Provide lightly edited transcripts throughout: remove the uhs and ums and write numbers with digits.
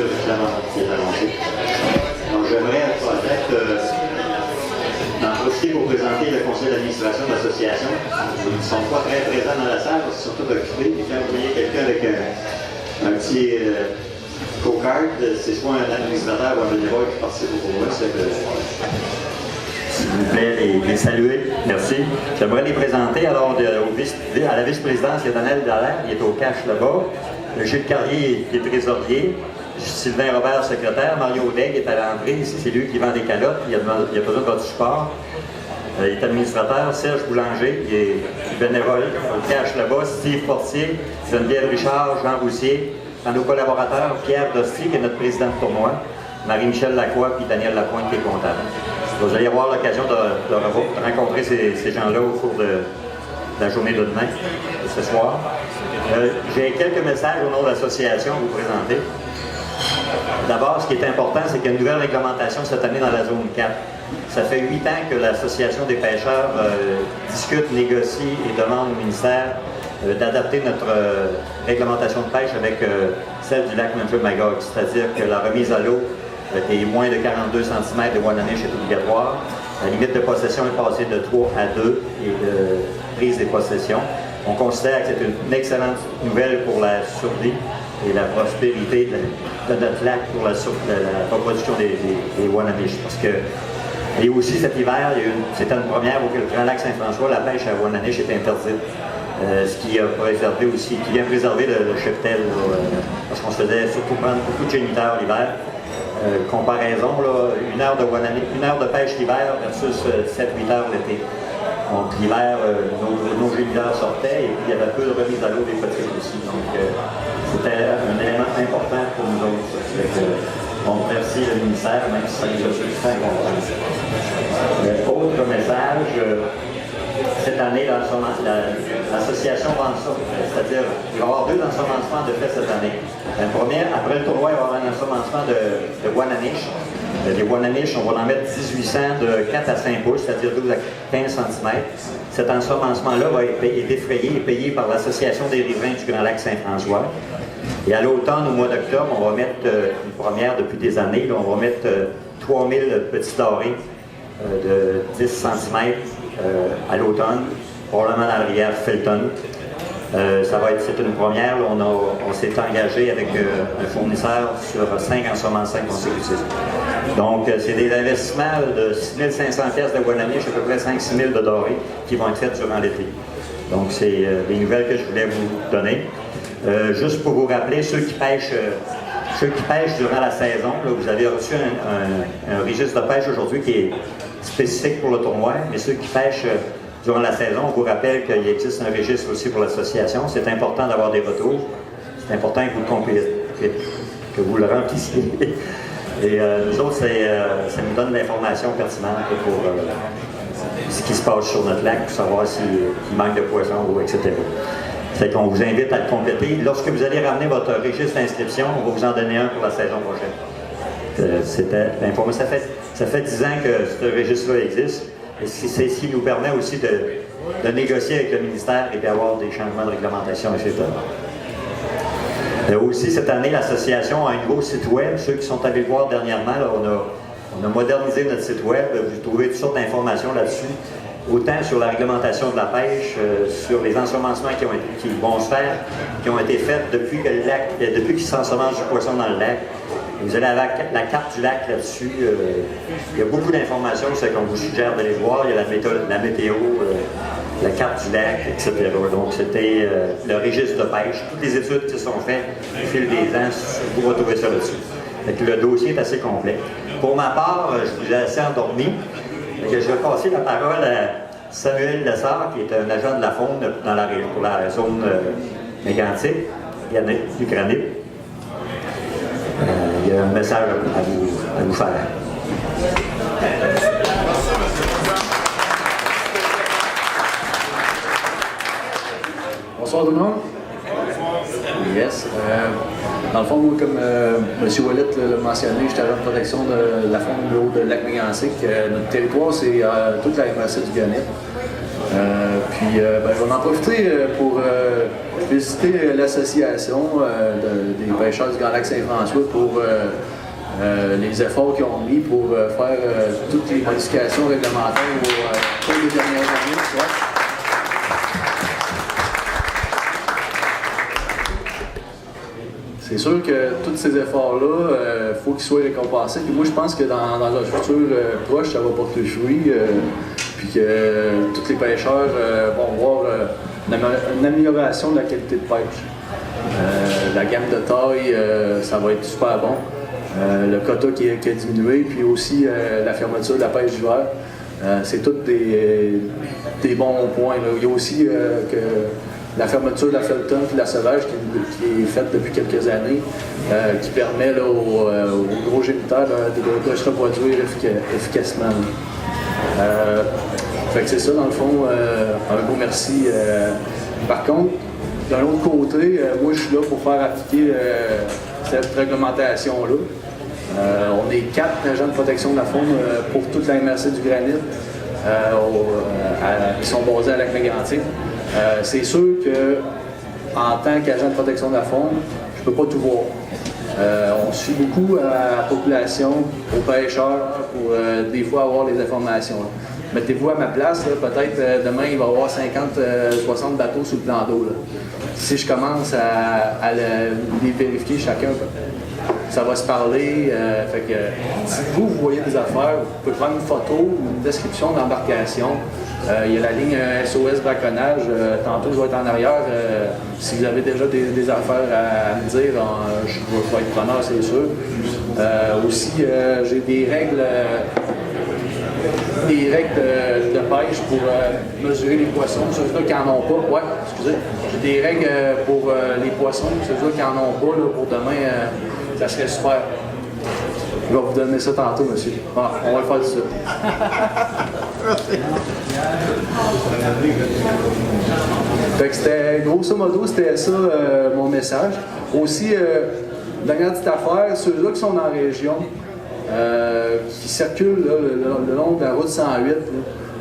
justement qui est annoncé. Donc j'aimerais peut-être en profiter pour présenter le conseil d'administration de l'association. Ils ne sont pas très présents dans la salle parce qu'ils sont tous occupés. Et quand vous voyez quelqu'un avec un petit co-card, c'est soit un administrateur ou un bénévole qui participe au programme. S'il vous plaît, les saluer. Merci. J'aimerais les présenter. Alors, à la vice-présidence, il y a Daniel Dallaire, il est au cash là-bas. Gilles Carrier, qui est trésorier. Sylvain Robert, secrétaire. Mario Degg est à l'entrée. C'est lui qui vend des calottes. Il a besoin de votre support. Il est administrateur. Serge Boulanger, il est bénévole au cash là-bas. Steve Portier, Geneviève Richard, Jean Roussier. Dans nos collaborateurs, Pierre Dosti, qui est notre président de tournoi. Marie-Michel Lacroix, puis Daniel Lapointe, qui est comptable. Vous allez avoir l'occasion de rencontrer ces gens-là au cours de la journée de demain, ce soir. J'ai quelques messages au nom de l'association à vous présenter. D'abord, ce qui est important, c'est qu'il y a une nouvelle réglementation cette année dans la zone 4. Ça fait 8 ans que l'Association des pêcheurs discute, négocie et demande au ministère d'adapter notre réglementation de pêche avec celle du lac Memphis-Magog, c'est-à-dire que la remise à l'eau est moins de 42 cm de Wanamish est obligatoire. La limite de possession est passée de 3 à 2 et de prise des possessions. On considère que c'est une excellente nouvelle pour la survie et la prospérité de notre lac pour la reproduction des Wanamish. Parce que, et aussi cet hiver, c'était une première où le Grand Lac Saint-François, la pêche à Wanamish est interdite. Ce qui a préservé aussi, qui vient préserver le cheptel, parce qu'on se faisait surtout prendre beaucoup de géniteurs l'hiver. Comparaison, là, une heure de pêche l'hiver versus 7-8 heures l'été. Donc l'hiver, nos géniteurs sortaient et puis il y avait peu de remise à l'eau des petites aussi. Donc c'était un élément important pour nous autres. On remercie le ministère, même si ça nous a fait très content. Autre message. Cette année, l'association vend ça, c'est-à-dire il va y avoir 2 ensemencements de fait cette année. Le premier, après le tournoi, il va y avoir un ensemencement de Wanamish. Les Wanamish, on va en mettre 1800 de 4 à 5 pouces, c'est-à-dire 12 à 15 cm. Cet ensemencement-là est défrayé et payé par l'Association des riverains du Grand Lac Saint-François. Et à l'automne, au mois d'octobre, on va mettre une première depuis des années, là, on va mettre 3000 petits dorés de 10 cm à l'automne, probablement dans la rivière Felton. C'est une première. Là, on s'est engagé avec un fournisseur sur 5 ensemencements consécutifs. Donc, c'est des investissements de 6 500 pièces de Wanamish, à peu près 5 000 de dorés qui vont être faits durant l'été. Donc, c'est des nouvelles que je voulais vous donner. Juste pour vous rappeler, ceux qui pêchent durant la saison, là, vous avez reçu un registre de pêche aujourd'hui qui est spécifique pour le tournoi, mais ceux qui pêchent durant la saison, on vous rappelle qu'il existe un registre aussi pour l'association. C'est important d'avoir des retours. C'est important que vous le remplissiez. Et nous autres, ça nous donne l'information pertinente pour ce qui se passe sur notre lac, pour savoir s'il manque de poissons, etc. C'est qu'on vous invite à le compléter. Lorsque vous allez ramener votre registre d'inscription, on va vous en donner un pour la saison prochaine. C'était l'information. Ça fait 10 ans que ce registre-là existe. Et c'est ce qui nous permet aussi de négocier avec le ministère et d'avoir des changements de réglementation, etc. Aussi, cette année, l'association a un nouveau site web. Ceux qui sont allés le voir dernièrement, là, on a modernisé notre site web. Vous trouvez toutes sortes d'informations là-dessus. Autant sur la réglementation de la pêche, sur les ensemencements qui vont se faire, qui ont été faits depuis qu'il s'ensemence du poisson dans le lac. Vous allez avoir la carte du lac là-dessus. Il y a beaucoup d'informations, c'est qu'on vous suggère d'aller voir. Il y a la météo, la carte du lac, etc. Donc, c'était le registre de pêche. Toutes les études qui se sont faites au fil des ans, vous retrouvez ça là-dessus. Le dossier est assez complet. Pour ma part, je vous ai assez endormi. Je vais passer la parole à Samuel Lessard, qui est un agent de la faune pour la zone mégantique, du granit. Il y a un message à vous faire. Bonsoir tout le monde. Yes. Dans le fond, moi, comme M. Ouellet l'a mentionné, je suis agent de protection de la faune au bureau de Lac-Mégantic. Notre territoire, c'est toute la MRC du Granit. Je vais en profiter pour visiter l'association des pêcheurs du Grand Lac Saint-François pour les efforts qu'ils ont mis pour faire toutes les modifications réglementaires au cours des dernières années. Ouais. C'est sûr que tous ces efforts-là, il faut qu'ils soient récompensés. Puis moi, je pense que dans un futur proche, ça va porter fruit. Puis que tous les pêcheurs vont voir une amélioration de la qualité de pêche. La gamme de taille, ça va être super bon. Le quota qui a diminué, puis aussi la fermeture de la pêche d'hiver. C'est tous des bons points. Là. Il y a aussi que la fermeture de la Felton et de la Sauvage qui est faite depuis quelques années, qui permet là, aux gros géniteurs de se reproduire efficacement. Fait que c'est ça, dans le fond, un gros merci. Par contre, d'un autre côté, moi je suis là pour faire appliquer cette réglementation-là. On est 4 agents de protection de la faune pour toute la MRC du Granit qui sont basés à Lac-Mégantic. C'est sûr que en tant qu'agent de protection de la faune, je ne peux pas tout voir. On suit beaucoup à la population, aux pêcheurs, pour des fois avoir les informations. Là. Mettez-vous à ma place, peut-être demain il va y avoir 50-60 bateaux sous le plan d'eau. Si je commence à les vérifier chacun, ça va se parler. Fait que, si vous voyez des affaires, vous pouvez prendre une photo, une description d'embarcation. Il y a la ligne SOS braconnage. Tantôt, je vais être en arrière. Si vous avez déjà des affaires à me dire, je vais être preneur, c'est sûr. Aussi, j'ai des règles de pêche pour mesurer les poissons. Ceux-là qui n'en ont pas, ouais, excusez. J'ai des règles pour les poissons. Ceux-là qui n'en ont pas, là, pour demain, ça serait super. Je vais vous donner ça tantôt, monsieur. Ah, on va le faire tout ça. Fait que c'était, grosso modo, c'était ça mon message. Aussi, dernière petite affaire, ceux-là qui sont dans la région, qui circulent là, le long de la route 108, là,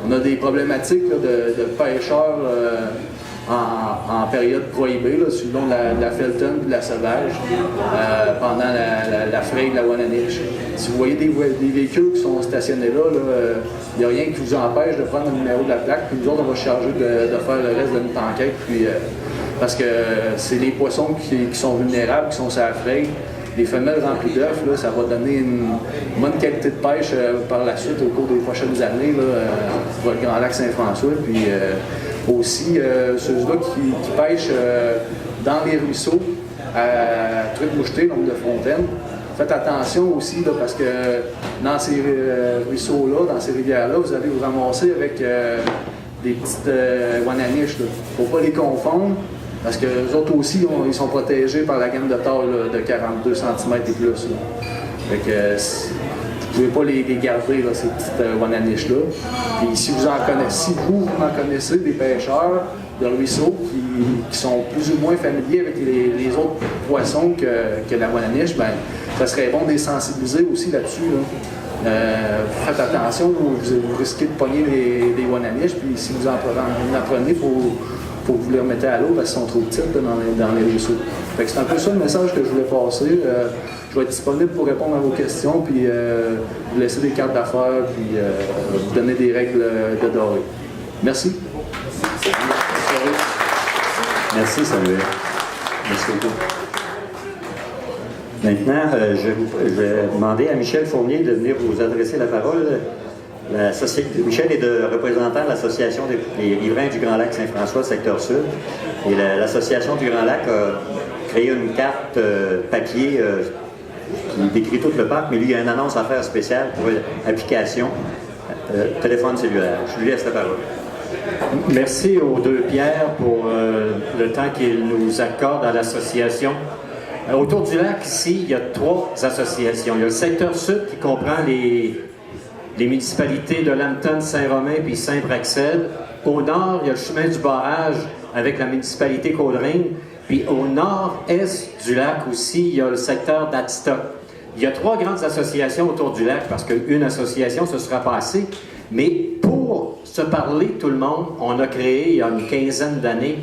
on a des problématiques là, de pêcheurs en période prohibée, là, sur le long de la Felton et de la Sauvage, pendant la fraye de la Wananiche. Si vous voyez des véhicules qui sont stationnés là, il n'y a rien qui vous empêche de prendre le numéro de la plaque, puis nous autres, on va se charger de faire le reste de notre enquête, puis, parce que c'est les poissons qui sont vulnérables, qui sont sur la fraye. Les femelles remplies d'œufs, ça va donner une bonne qualité de pêche par la suite au cours des prochaines années pour le Grand Lac Saint-François. Puis aussi, ceux-là qui pêchent dans les ruisseaux à truites mouchetées, donc de fontaines. Faites attention aussi parce que dans ces ruisseaux-là, dans ces rivières-là, vous allez vous ramasser avec des petites wananiches. Il ne faut pas les confondre. Parce que les autres aussi, ils sont protégés par la gamme de taille de 42 cm et plus. Là. Fait que vous ne pouvez pas les garder, là, ces petites wananiches-là. Puis si vous en connaissez des pêcheurs de ruisseaux qui sont plus ou moins familiers avec les autres poissons que la wananiche, ben, ça serait bon de les sensibiliser aussi là-dessus. Là. Faites attention, vous risquez de pogner des wananiches, puis si vous en prenez, faut que vous les remettez à l'eau parce qu'ils sont trop petites dans les ruisseaux. Fait que c'est un peu ça le message que je voulais passer. Je vais être disponible pour répondre à vos questions, puis vous laisser des cartes d'affaires, puis vous donner des règles de doré. Merci. Merci, Samuel. Merci beaucoup. Maintenant, je vais demander à Michel Fournier de venir vous adresser la parole. Michel est représentant de l'Association des riverains du Grand Lac Saint-François, secteur sud. Et l'Association du Grand Lac a créé une carte papier qui décrit tout le parc, mais lui, il y a une annonce à faire spéciale pour l'application téléphone cellulaire. Je lui laisse la parole. Merci aux deux Pierre pour le temps qu'ils nous accordent à l'association. Autour du lac, ici, il y a 3 associations. Il y a le secteur sud qui comprend les municipalités de Lambton, Saint-Romain puis Saint-Praxel. Au nord, il y a le chemin du barrage avec la municipalité Caudring. Puis au nord-est du lac aussi, il y a le secteur d'Adstock. Il y a 3 grandes associations autour du lac parce qu'une association, ce sera pas assez. Mais pour se parler tout le monde, on a créé il y a une quinzaine d'années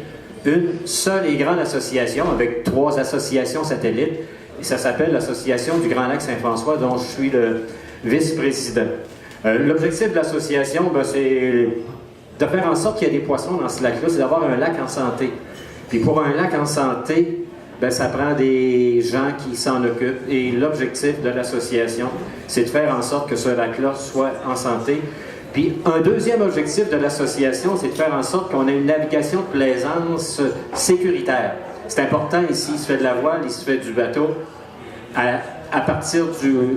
une seule et grande association avec 3 associations satellites. Et ça s'appelle l'Association du Grand Lac Saint-François, dont je suis le vice-président. L'objectif de l'association, ben, c'est de faire en sorte qu'il y ait des poissons dans ce lac-là, c'est d'avoir un lac en santé. Puis pour un lac en santé, ben, ça prend des gens qui s'en occupent. Et l'objectif de l'association, c'est de faire en sorte que ce lac-là soit en santé. Puis un deuxième objectif de l'association, c'est de faire en sorte qu'on ait une navigation de plaisance sécuritaire. C'est important ici, il se fait de la voile, il se fait du bateau. À partir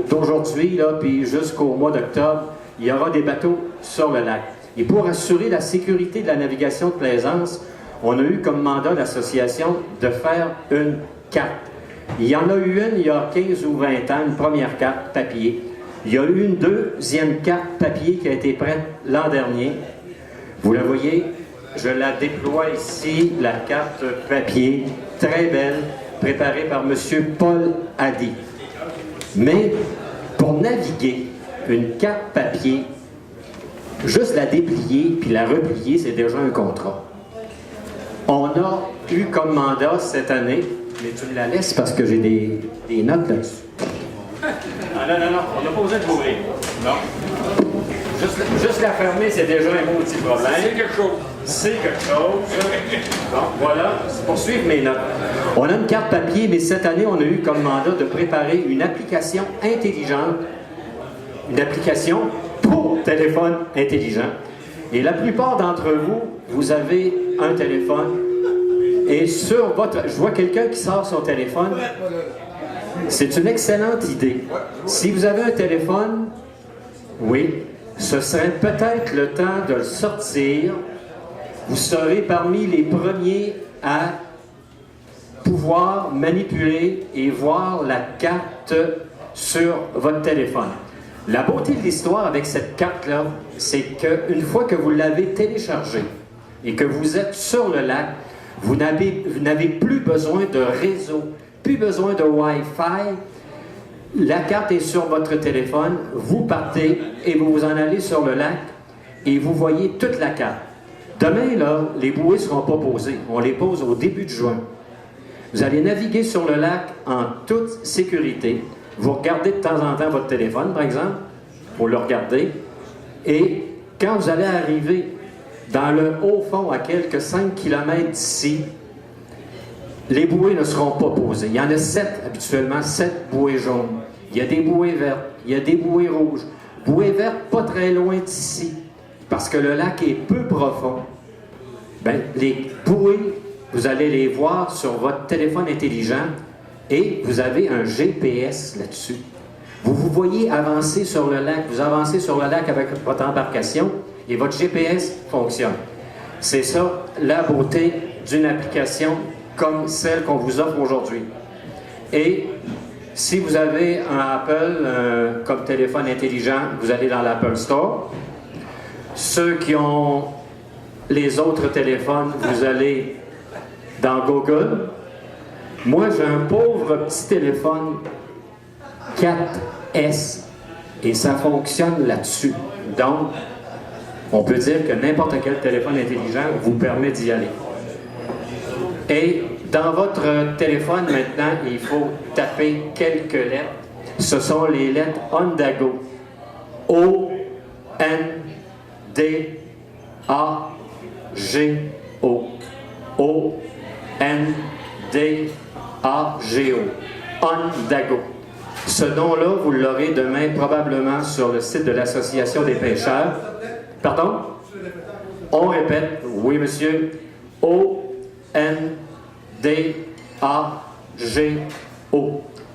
d'aujourd'hui, puis jusqu'au mois d'octobre, il y aura des bateaux sur le lac. Et pour assurer la sécurité de la navigation de plaisance, on a eu comme mandat l'association de faire une carte. Il y en a eu une il y a 15 ou 20 ans, une première carte papier. Il y a eu une deuxième carte papier qui a été prête l'an dernier. Vous la voyez, je la déploie ici, la carte papier, très belle, préparée par M. Paul Hadi. Mais pour naviguer une carte papier, juste la déplier puis la replier, c'est déjà un contrat. On a eu comme mandat cette année, mais tu me la laisses parce que j'ai des notes là-dessus. Ah non, on n'a pas besoin de l'ouvrir. Non. Juste la fermer, c'est déjà un maudit problème. C'est quelque chose. C'est quelque chose. Bon, voilà, c'est pour suivre mes notes. On a une carte papier, mais cette année, on a eu comme mandat de préparer une application intelligente, une application pour téléphone intelligent. Et la plupart d'entre vous, vous avez un téléphone et sur votre... Je vois quelqu'un qui sort son téléphone. C'est une excellente idée. Si vous avez un téléphone, oui, ce serait peut-être le temps de le sortir. Vous serez parmi les premiers à pouvoir manipuler et voir la carte sur votre téléphone. La beauté de l'histoire avec cette carte-là, c'est qu'une fois que vous l'avez téléchargée et que vous êtes sur le lac, vous n'avez plus besoin de réseau, plus besoin de Wi-Fi. La carte est sur votre téléphone, vous partez et vous vous en allez sur le lac et vous voyez toute la carte. Demain, là, les bouées ne seront pas posées. On les pose au début de juin. Vous allez naviguer sur le lac en toute sécurité. Vous regardez de temps en temps votre téléphone, par exemple, pour le regarder. Et quand vous allez arriver dans le haut fond, à quelques 5 km d'ici, les bouées ne seront pas posées. Il y en a 7 habituellement, 7 bouées jaunes. Il y a des bouées vertes, il y a des bouées rouges. Bouées vertes pas très loin d'ici, parce que le lac est peu profond. Bien, les bouées, vous allez les voir sur votre téléphone intelligent et vous avez un GPS là-dessus. Vous voyez avancer sur le lac, vous avancez sur le lac avec votre embarcation et votre GPS fonctionne. C'est ça, la beauté d'une application comme celle qu'on vous offre aujourd'hui. Et si vous avez un Apple comme téléphone intelligent, vous allez dans l'Apple Store. Ceux qui ont les autres téléphones, vous allez dans Google. Moi, j'ai un pauvre petit téléphone 4S et ça fonctionne là-dessus. Donc, on peut dire que n'importe quel téléphone intelligent vous permet d'y aller. Et dans votre téléphone, maintenant, il faut taper quelques lettres. Ce sont les lettres Ondago. O-N-D-A-G-O. O-N-D-A-G-O. Ondago. Ce nom-là, vous l'aurez demain probablement sur le site de l'Association des pêcheurs. Pardon? On répète. Oui, monsieur. O-N-D-A-G-O.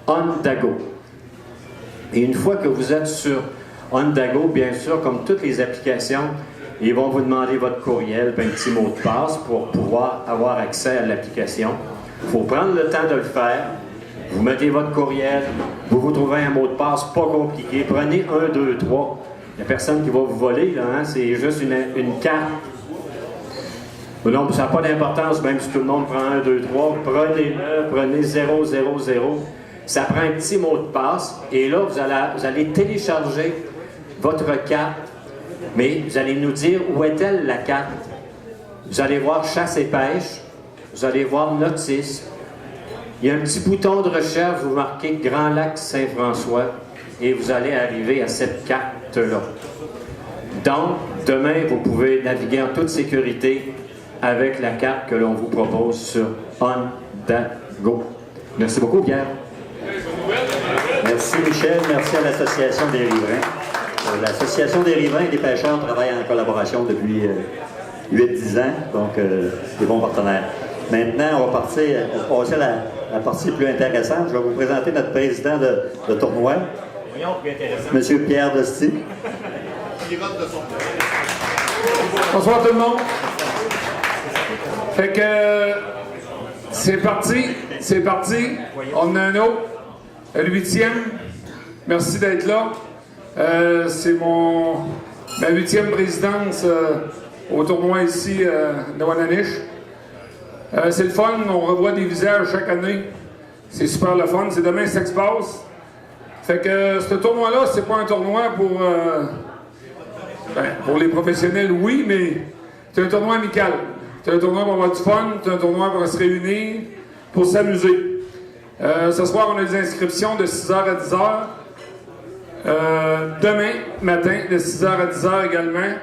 Ondago. Et une fois que vous êtes sur Ondago, bien sûr, comme toutes les applications, ils vont vous demander votre courriel et un petit mot de passe pour pouvoir avoir accès à l'application. Il faut prendre le temps de le faire. Vous mettez votre courriel, vous trouvez un mot de passe pas compliqué. Prenez 1, 2, 3. Il n'y a personne qui va vous voler, là, hein? C'est juste une carte. Non, ça n'a pas d'importance, même si tout le monde prend 1, 2, 3. Prenez-le, prenez 0, 0, 0. Ça prend un petit mot de passe. Et là, vous allez télécharger votre carte. mais vous allez nous dire où est-elle la carte. Vous allez voir chasse et pêche, vous allez voir nautisme. Il y a un petit bouton de recherche, vous marquez Grand Lac Saint-François et vous allez arriver à cette carte-là. Donc, demain, vous pouvez naviguer en toute sécurité avec la carte que l'on vous propose sur Ondago. Merci beaucoup, Pierre. Merci, Michel. Merci à l'Association des riverains. L'Association des riverains et des pêcheurs travaille en collaboration depuis 8-10 ans, donc des bons partenaires. Maintenant, on va passer à la partie plus intéressante. Je vais vous présenter notre président de tournoi, M. Pierre Dostie. Bonsoir tout le monde. Fait que c'est parti. On a un autre, le 8e. Merci d'être là. C'est ma 8e présidence au tournoi ici de Wananiche. C'est le fun, on revoit des visages chaque année. C'est super le fun. C'est demain que ça se passe. Fait que ce tournoi-là, c'est pas un tournoi pour les professionnels, oui, mais c'est un tournoi amical. C'est un tournoi pour avoir du fun, c'est un tournoi pour se réunir, pour s'amuser. Ce soir, on a des inscriptions de 6h à 10h. Demain matin, de 6h à 10h également.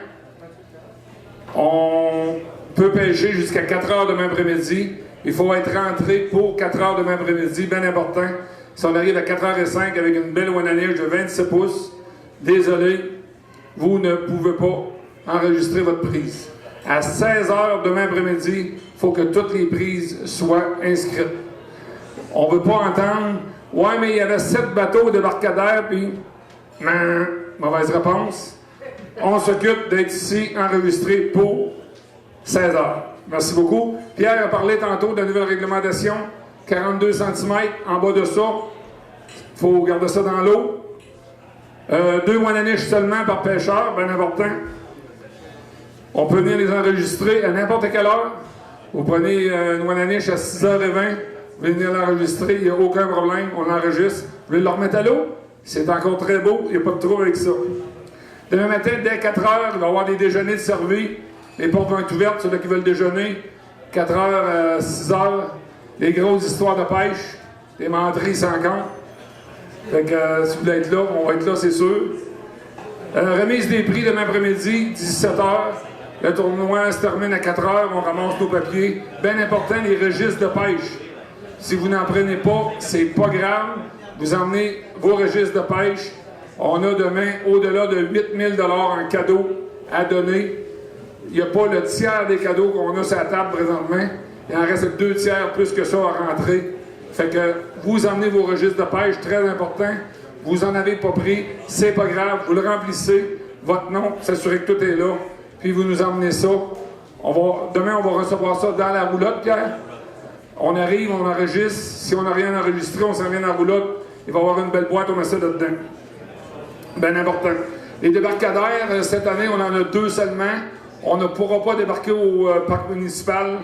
On peut pêcher jusqu'à 4h demain après-midi. Il faut être rentré pour 4h demain après-midi, bien important. Si on arrive à 4h05 avec une belle Wananiche de 27 pouces, désolé, vous ne pouvez pas enregistrer votre prise. À 16h demain après-midi, il faut que toutes les prises soient inscrites. On ne veut pas entendre « Ouais, mais il y avait 7 bateaux débarcadères, puis... » Mauvaise réponse. On s'occupe d'être ici enregistré pour 16h. Merci beaucoup. Pierre a parlé tantôt de la nouvelle réglementation. 42 cm en bas de ça. Il faut garder ça dans l'eau. 2 Wananiches seulement par pêcheur, bien important. On peut venir les enregistrer à n'importe quelle heure. Vous prenez une Wananiche à 6h20, vous venez venir l'enregistrer, il n'y a aucun problème, on l'enregistre. Vous voulez le remettre à l'eau? C'est encore très beau, il n'y a pas de trouble avec ça. Demain matin, dès 4h, il va y avoir des déjeuners de servis. Les portes vont être ouvertes, ceux qui veulent déjeuner. 4h à 6h, les grosses histoires de pêche, les menteries sans compte. Fait que si vous voulez être là, on va être là, c'est sûr. Remise des prix demain après-midi, 17h. Le tournoi se termine à 4h, on ramasse nos papiers. Bien important, les registres de pêche. Si vous n'en prenez pas, c'est pas grave. Vous emmenez vos registres de pêche. On a demain au-delà de 8 000 $ en cadeaux à donner. Il n'y a pas le tiers des cadeaux qu'on a sur la table présentement. Il en reste 2 tiers plus que ça à rentrer. Fait que vous emmenez vos registres de pêche, très important. Vous en avez pas pris, c'est pas grave. Vous le remplissez, votre nom, s'assurer que tout est là. Puis vous nous emmenez ça. Demain, on va recevoir ça dans la roulotte, Pierre. On arrive, on enregistre. Si on n'a rien enregistré, on s'en vient dans la roulotte. Il va y avoir une belle boîte, on met ça là-dedans. Bien important. Les débarcadères, cette année, on en a 2 seulement. On ne pourra pas débarquer au parc municipal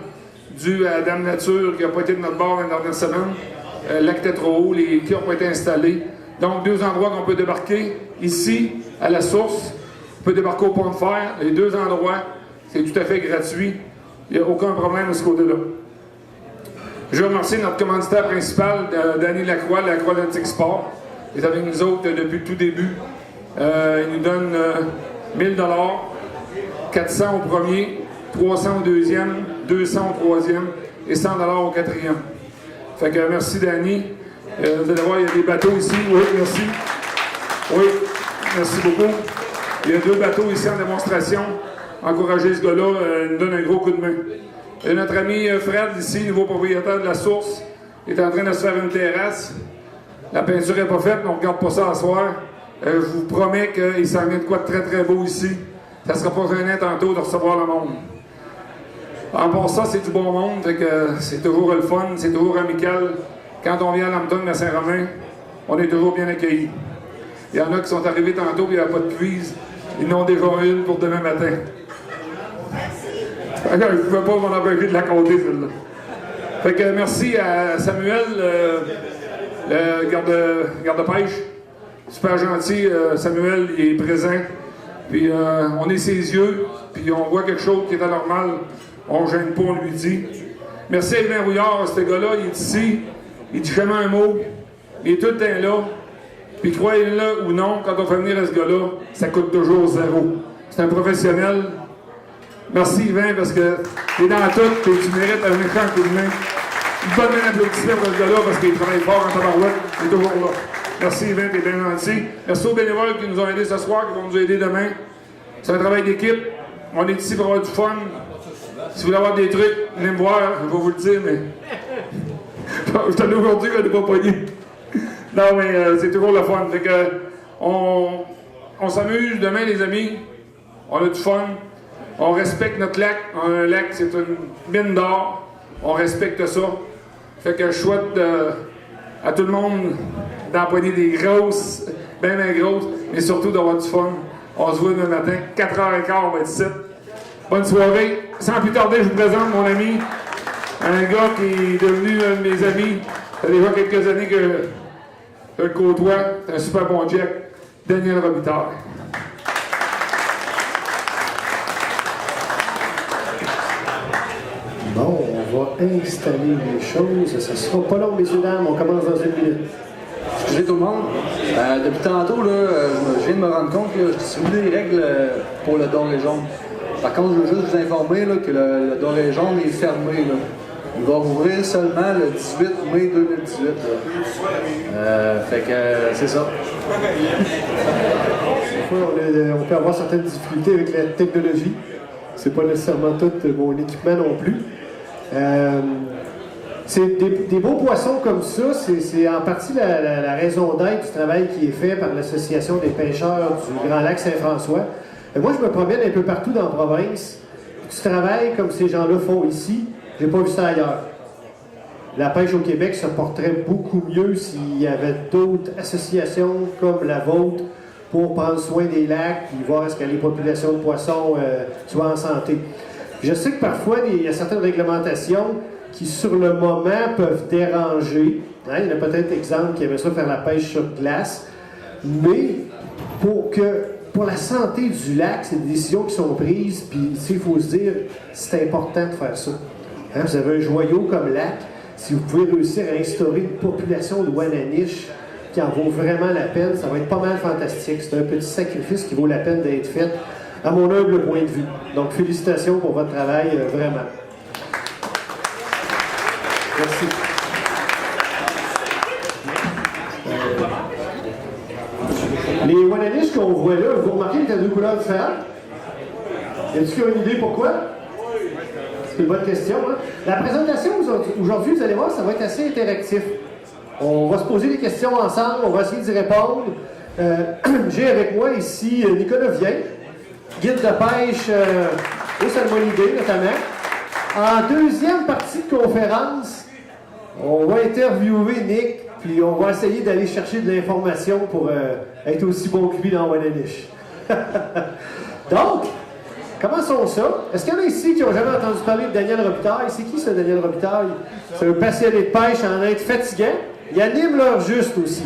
dû à Dame Nature qui n'a pas été de notre bord la dernière semaine. Lac était trop haut, les quais n'ont pas été installés. Donc, 2 endroits qu'on peut débarquer. Ici, à la source, on peut débarquer au pont de fer. Les 2 endroits, c'est tout à fait gratuit. Il n'y a aucun problème de ce côté-là. Je remercie notre commanditaire principal, Danny Lacroix, Lacroix Nautique Sport. Il est avec nous autres depuis le tout début. Il nous donne 1000 $, 400 au premier, 300 au deuxième, 200 au troisième et 100 $ au quatrième. Fait que merci, Danny. Vous allez voir, il y a des bateaux ici. Oui, merci. Oui, merci beaucoup. Il y a 2 bateaux ici en démonstration. Encouragez ce gars-là, il nous donne un gros coup de main. Et notre ami Fred, ici, nouveau propriétaire de la source, est en train de se faire une terrasse. La peinture n'est pas faite, mais on ne regarde pas ça à soir. Je vous promets qu'il s'en vient de quoi de très très beau ici. Ça ne sera pas gênant tantôt de recevoir le monde. En part ça, c'est du bon monde, fait que c'est toujours le fun, c'est toujours amical. Quand on vient à Lambton, à Saint-Romain, on est toujours bien accueillis. Il y en a qui sont arrivés tantôt, puis il n'y a pas de cuise. Ils en ont déjà une pour demain matin. Je ne pouvais pas m'en empêcher de la compter, celle-là. Fait que merci à Samuel, le garde-pêche. Super gentil. Samuel, il est présent. Puis on est ses yeux, puis on voit quelque chose qui est anormal. On ne gêne pas, on lui dit. Merci à Yvain Rouillard, ce gars-là, il est ici. Il dit jamais un mot. Il est tout le temps là. Puis croyez-le ou non, quand on fait venir ce gars-là, ça coûte toujours zéro. C'est un professionnel. Merci Yvain, parce que t'es dans tout et tu mérites un méchant coup de main. Une bonne main d'applaudissement pour ce gars-là, parce qu'il travaille fort en tabarouette. Il est toujours là. Merci Yvain, t'es bien gentil. Merci aux bénévoles qui nous ont aidés ce soir, qui vont nous aider demain. C'est un travail d'équipe. On est ici pour avoir du fun. Si vous voulez avoir des trucs, venez me voir, je vais vous le dire, mais... je t'en ai aujourd'hui, je n'ai pas pogné. Non, mais c'est toujours le fun. Fait que, on s'amuse demain, les amis. On a du fun. On respecte notre lac. On a un lac, c'est une mine d'or. On respecte ça. Fait que je souhaite à tout le monde d'empoigner des grosses, bien grosses, mais surtout d'avoir du fun. On se voit demain matin, 4h15, on va être ici. Bonne soirée. Sans plus tarder, je vous présente mon ami, un gars qui est devenu un de mes amis. Ça fait déjà quelques années que je le côtoie. C'est un super bon Jack, Daniel Robitaille. Bon, on va installer les choses. Ça ne sera pas long, messieurs, dames. On commence dans une minute. Excusez tout le monde. Depuis tantôt, là, je viens de me rendre compte que je distribue les règles pour le doré jaune. Par contre, je veux juste vous informer là, que le doré jaune est fermé. Là. Il va rouvrir seulement le 18 mai 2018. Fait que c'est ça. Des fois, on peut avoir certaines difficultés avec la technologie. C'est pas nécessairement tout mon équipement non plus. C'est des beaux poissons comme ça, c'est en partie la raison d'être du travail qui est fait par l'Association des pêcheurs du Grand Lac Saint-François. Moi, je me promène un peu partout dans la province. Du travail comme ces gens-là font ici, j'ai pas vu ça ailleurs. La pêche au Québec se porterait beaucoup mieux s'il y avait d'autres associations comme la vôtre pour prendre soin des lacs et voir est-ce que les populations de poissons soient en santé. Je sais que parfois, il y a certaines réglementations qui, sur le moment, peuvent déranger. Hein, il y en a peut-être exemple qui aimaient ça faire la pêche sur glace. Mais pour la santé du lac, c'est des décisions qui sont prises. Puis, il faut se dire, c'est important de faire ça. Hein, vous avez un joyau comme lac. Si vous pouvez réussir à instaurer une population de Wananiche qui en vaut vraiment la peine, ça va être pas mal fantastique. C'est un petit sacrifice qui vaut la peine d'être fait, à mon humble point de vue. Donc, félicitations pour votre travail, vraiment. Merci. Les Wananiche qu'on voit là, vous remarquez qu'il y a deux couleurs différentes? Y a-t-il qui a une idée pourquoi? C'est une bonne question. Hein? La présentation aujourd'hui, vous allez voir, ça va être assez interactif. On va se poser des questions ensemble, on va essayer d'y répondre. J'ai avec moi ici Nicolas Vien, guide de pêche au Salmonidés notamment. En deuxième partie de conférence, on va interviewer Nick, puis on va essayer d'aller chercher de l'information pour être aussi bon que lui dans Wananiche. Donc, commençons ça. Est-ce qu'il y en a ici qui n'ont jamais entendu parler de Daniel Robitaille? C'est qui ce Daniel Robitaille? C'est un passionné de pêche en être fatigant. Il anime l'heure juste aussi.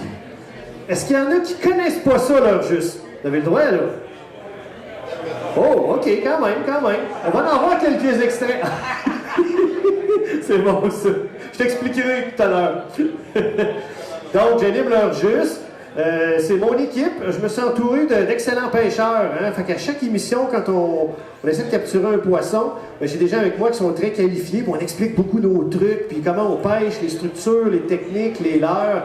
Est-ce qu'il y en a qui ne connaissent pas ça, l'heure juste? Vous avez le droit, là? Oh, OK, quand même. On va en voir quelques extraits. C'est bon, ça. Je t'expliquerai tout à l'heure. Donc, j'anime l'heure juste. C'est mon équipe. Je me suis entouré d'excellents pêcheurs. Hein? Fait qu'à chaque émission, quand on essaie de capturer un poisson, j'ai des gens avec moi qui sont très qualifiés. Puis on explique beaucoup nos trucs, puis comment on pêche, les structures, les techniques, les leurres.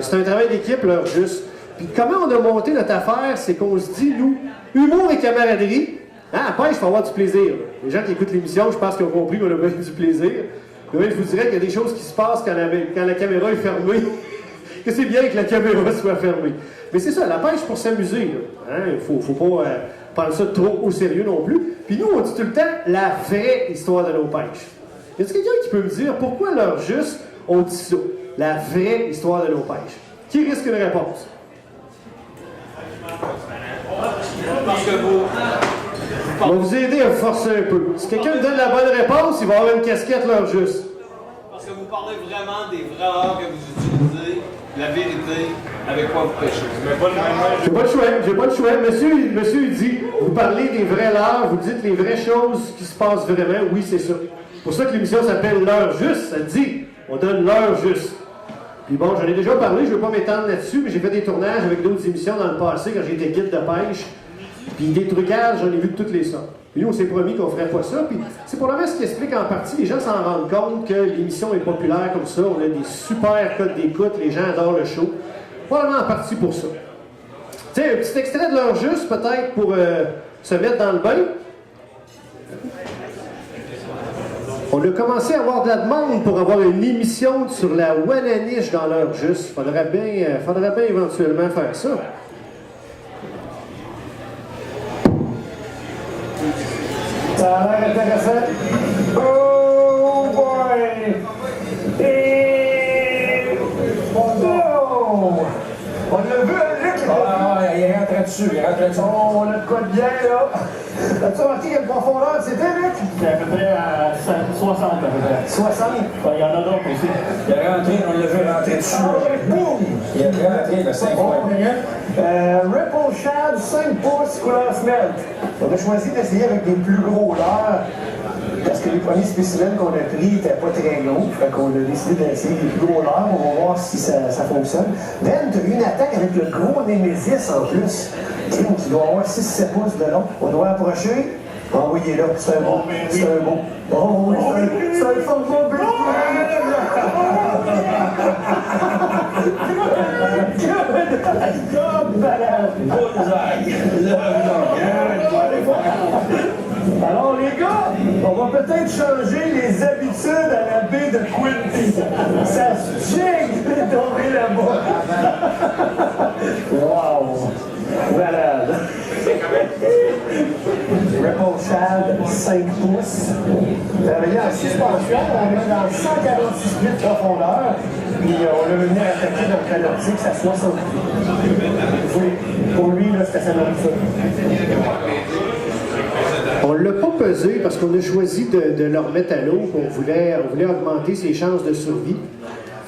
C'est un travail d'équipe, l'heure juste. Puis comment on a monté notre affaire, c'est qu'on se dit, nous, humour et camaraderie. Hein, à pêche, il faut avoir du plaisir. Les gens qui écoutent l'émission, je pense qu'ils ont compris qu'on a bien du plaisir. Mais je vous dirais qu'il y a des choses qui se passent quand la caméra est fermée. Que c'est bien que la caméra soit fermée. Mais c'est ça, la pêche pour s'amuser. Il ne faut pas prendre ça trop au sérieux non plus. Puis nous, on dit tout le temps la vraie histoire de nos pêches. Y a-t-il quelqu'un qui peut me dire pourquoi l'heure juste on dit ça? La vraie histoire de nos pêches. Qui risque une réponse? Parce que vous... On va vous aider à vous forcer un peu. Si quelqu'un me donne la bonne réponse, il va avoir une casquette l'heure juste. Parce que vous parlez vraiment des vraies heures que vous utilisez la vérité avec quoi vous pêchez. Mais pas le même. J'ai pas le choix. Monsieur, il dit, vous parlez des vraies leurres, vous dites les vraies choses qui se passent vraiment. Oui, c'est ça. C'est pour ça que l'émission s'appelle L'heure juste. Ça dit, on donne l'heure juste. Puis bon, j'en ai déjà parlé, je ne vais pas m'étendre là-dessus, mais j'ai fait des tournages avec d'autres émissions dans le passé quand j'étais guide de pêche. Puis des trucages, j'en ai vu de toutes les sortes. Puis nous, on s'est promis qu'on ne ferait pas ça. Puis c'est probablement ce qui explique en partie, les gens s'en rendent compte que l'émission est populaire comme ça. On a des super codes d'écoute, les gens adorent le show. Probablement en partie pour ça. Tu sais, un petit extrait de l'heure juste, peut-être, pour se mettre dans le bain. On a commencé à avoir de la demande pour avoir une émission sur la Wananiche dans l'heure juste. Faudrait bien éventuellement faire ça. Ça a l'air intéressant. Oh boy! Et... Oh! On l'a vu, Luc! Ah, il est rentré dessus, Oh, on a de quoi de bien, là! As-tu remarqué quelle profondeur c'était, Luc? C'est à peu près à 60 à peu près. 60? Il y en a d'autres aussi. Il est rentré, on l'a vu rentrer dessus. Boum! Il est rentré de 5 fois. Ripple Shad 5 pouces couleur smelt. On a choisi d'essayer avec des plus gros leurres. Parce que les premiers spécimens qu'on a pris n'étaient pas très gros. Fait qu'on a décidé d'essayer des plus gros leurres. On va voir si ça fonctionne. Ben, tu as eu une attaque avec le gros Némésis en plus. Qui doit avoir 6-7 pouces de long. On doit approcher. Envoyez là. C'est un bon. C'est un bon. Oh, c'est un format bébé. Alors les gars, on va peut-être changer les habitudes à la baie de Quinty. Ça se gigue de doré là-bas. Wow! Malade. Ripple Shad 5 pouces. Travaillé en suspension, on est dans 146 pieds de profondeur. Puis on l'a mené à attaquer notre Atlantique à 60 pieds. Pour lui, là, c'était sa nourriture. On ne l'a pas pesé parce qu'on a choisi de le remettre à l'eau. On voulait augmenter ses chances de survie.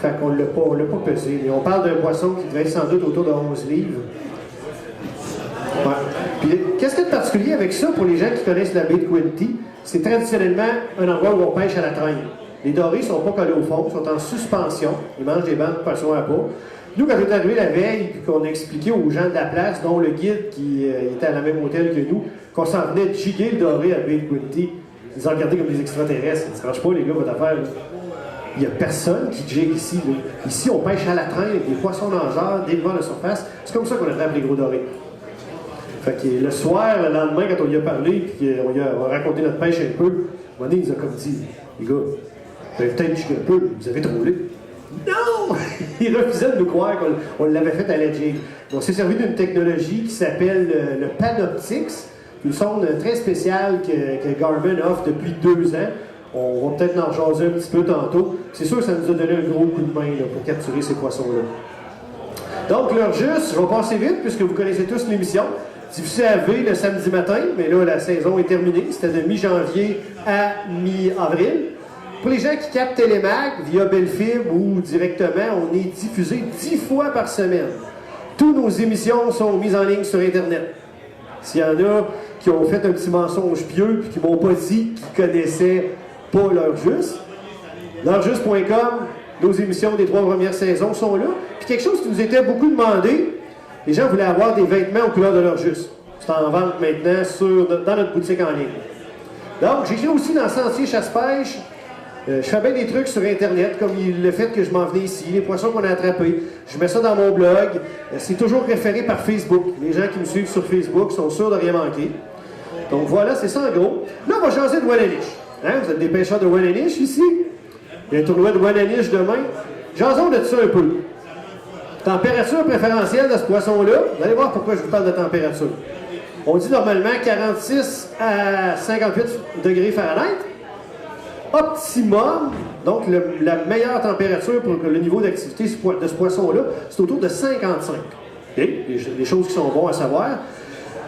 Fait qu'on ne l'a pas pesé. Mais on parle d'un poisson qui devait être sans doute autour de 11 livres. Ouais. Puis, qu'est-ce qu'il y a de particulier avec ça pour les gens qui connaissent la baie de Quinty? C'est traditionnellement un endroit où on pêche à la traîne. Les dorés ne sont pas collés au fond, ils sont en suspension. Ils mangent des bandes de poissons à pas. Nous, quand on est arrivé la veille et qu'on a expliqué aux gens de la place, dont le guide qui était à la même hôtel que nous, qu'on s'en venait de giguer le doré à la baie de Quinty, ils nous ont regardés comme des extraterrestres. Ils ne se rangent pas, les gars, votre affaire. Il n'y a personne qui gigue ici. Là. Ici, on pêche à la traîne avec des poissons nageurs, des devant la surface. C'est comme ça qu'on attrape les gros dorés. Fait que le soir, le lendemain, quand on lui a parlé, puis on lui a raconté notre pêche un peu, à un moment donné, il nous a comme dit, les gars, vous avez peut-être gigué un peu, vous avez trollé. Non! Il refusait de nous croire qu'on l'avait fait à la jig. On s'est servi d'une technologie qui s'appelle le Panoptix, une sonde très spéciale que Garmin offre depuis 2 ans. On va peut-être en rejaser un petit peu tantôt. C'est sûr que ça nous a donné un gros coup de main là, pour capturer ces poissons-là. Donc, l'heure juste, je vais passer vite puisque vous connaissez tous l'émission. Diffusée à V le samedi matin, mais là, la saison est terminée. C'était de mi-janvier à mi-avril. Pour les gens qui captent Télémag via Belfibre ou directement, on est diffusé 10 fois par semaine. Toutes nos émissions sont mises en ligne sur Internet. S'il y en a qui ont fait un petit mensonge pieux et qui m'ont pas dit qu'ils connaissaient pas l'heure juste, l'heurejust.com, nos émissions des 3 premières saisons sont là. Puis quelque chose qui nous était beaucoup demandé, les gens voulaient avoir des vêtements aux couleurs de l'heure juste. C'est en vente maintenant dans notre boutique en ligne. Donc, j'écris aussi dans Sentier Chasse-Pêche. Je fais bien des trucs sur Internet, comme le fait que je m'en venais ici, les poissons qu'on a attrapés. Je mets ça dans mon blog. C'est toujours référé par Facebook. Les gens qui me suivent sur Facebook sont sûrs de rien manquer. Donc voilà, c'est ça en gros. Là, on va changer de Wananiche. Hein? Vous êtes des pêcheurs de Wananiche ici? Il y a un tournoi de Wananiche demain. Jason de ça un peu. Température préférentielle de ce poisson-là. Vous allez voir pourquoi je vous parle de température. On dit normalement 46 à 58 degrés Fahrenheit. Optimum, donc la meilleure température pour le niveau d'activité de ce poisson-là, c'est autour de 55. Okay? Les choses qui sont bonnes à savoir.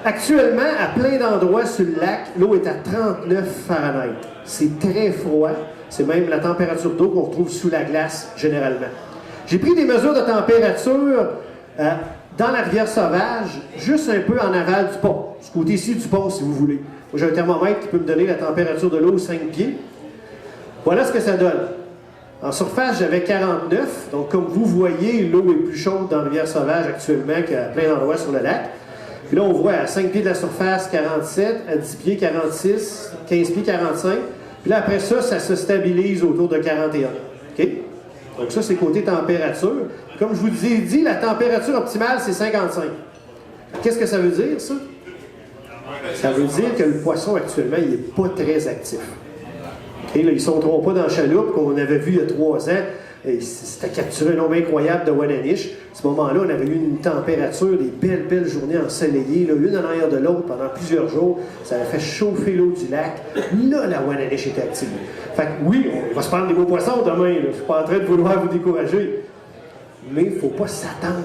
Actuellement, à plein d'endroits sur le lac, l'eau est à 39 Fahrenheit. C'est très froid. C'est même la température d'eau qu'on retrouve sous la glace, généralement. J'ai pris des mesures de température dans la rivière Sauvage, juste un peu en aval du pont, ce côté-ci du pont, si vous voulez. Moi, j'ai un thermomètre qui peut me donner la température de l'eau 5 pieds. Voilà ce que ça donne. En surface, j'avais 49. Donc, comme vous voyez, l'eau est plus chaude dans la rivière Sauvage actuellement qu'à plein d'endroits sur le lac. Puis là, on voit à 5 pieds de la surface, 47, à 10 pieds, 46, 15 pieds, 45. Puis là, après ça, ça se stabilise autour de 41. OK? Donc ça, c'est côté température. Comme je vous ai dit, la température optimale, c'est 55. Qu'est-ce que ça veut dire, ça? Ça veut dire que le poisson, actuellement, il n'est pas très actif. Okay, là, ils ne sauteront pas dans la chaloupe qu'on avait vu il y a 3 ans. C'était capturé un nombre incroyable de Wananiche. À ce moment-là, on avait eu une température, des belles journées ensoleillées, là, une en arrière de l'autre pendant plusieurs jours. Ça avait fait chauffer l'eau du lac. Là, la Wananiche était active. Fait que oui, on va se prendre des beaux poissons demain. Là. Je ne suis pas en train de vouloir vous décourager. Mais il ne faut pas s'attendre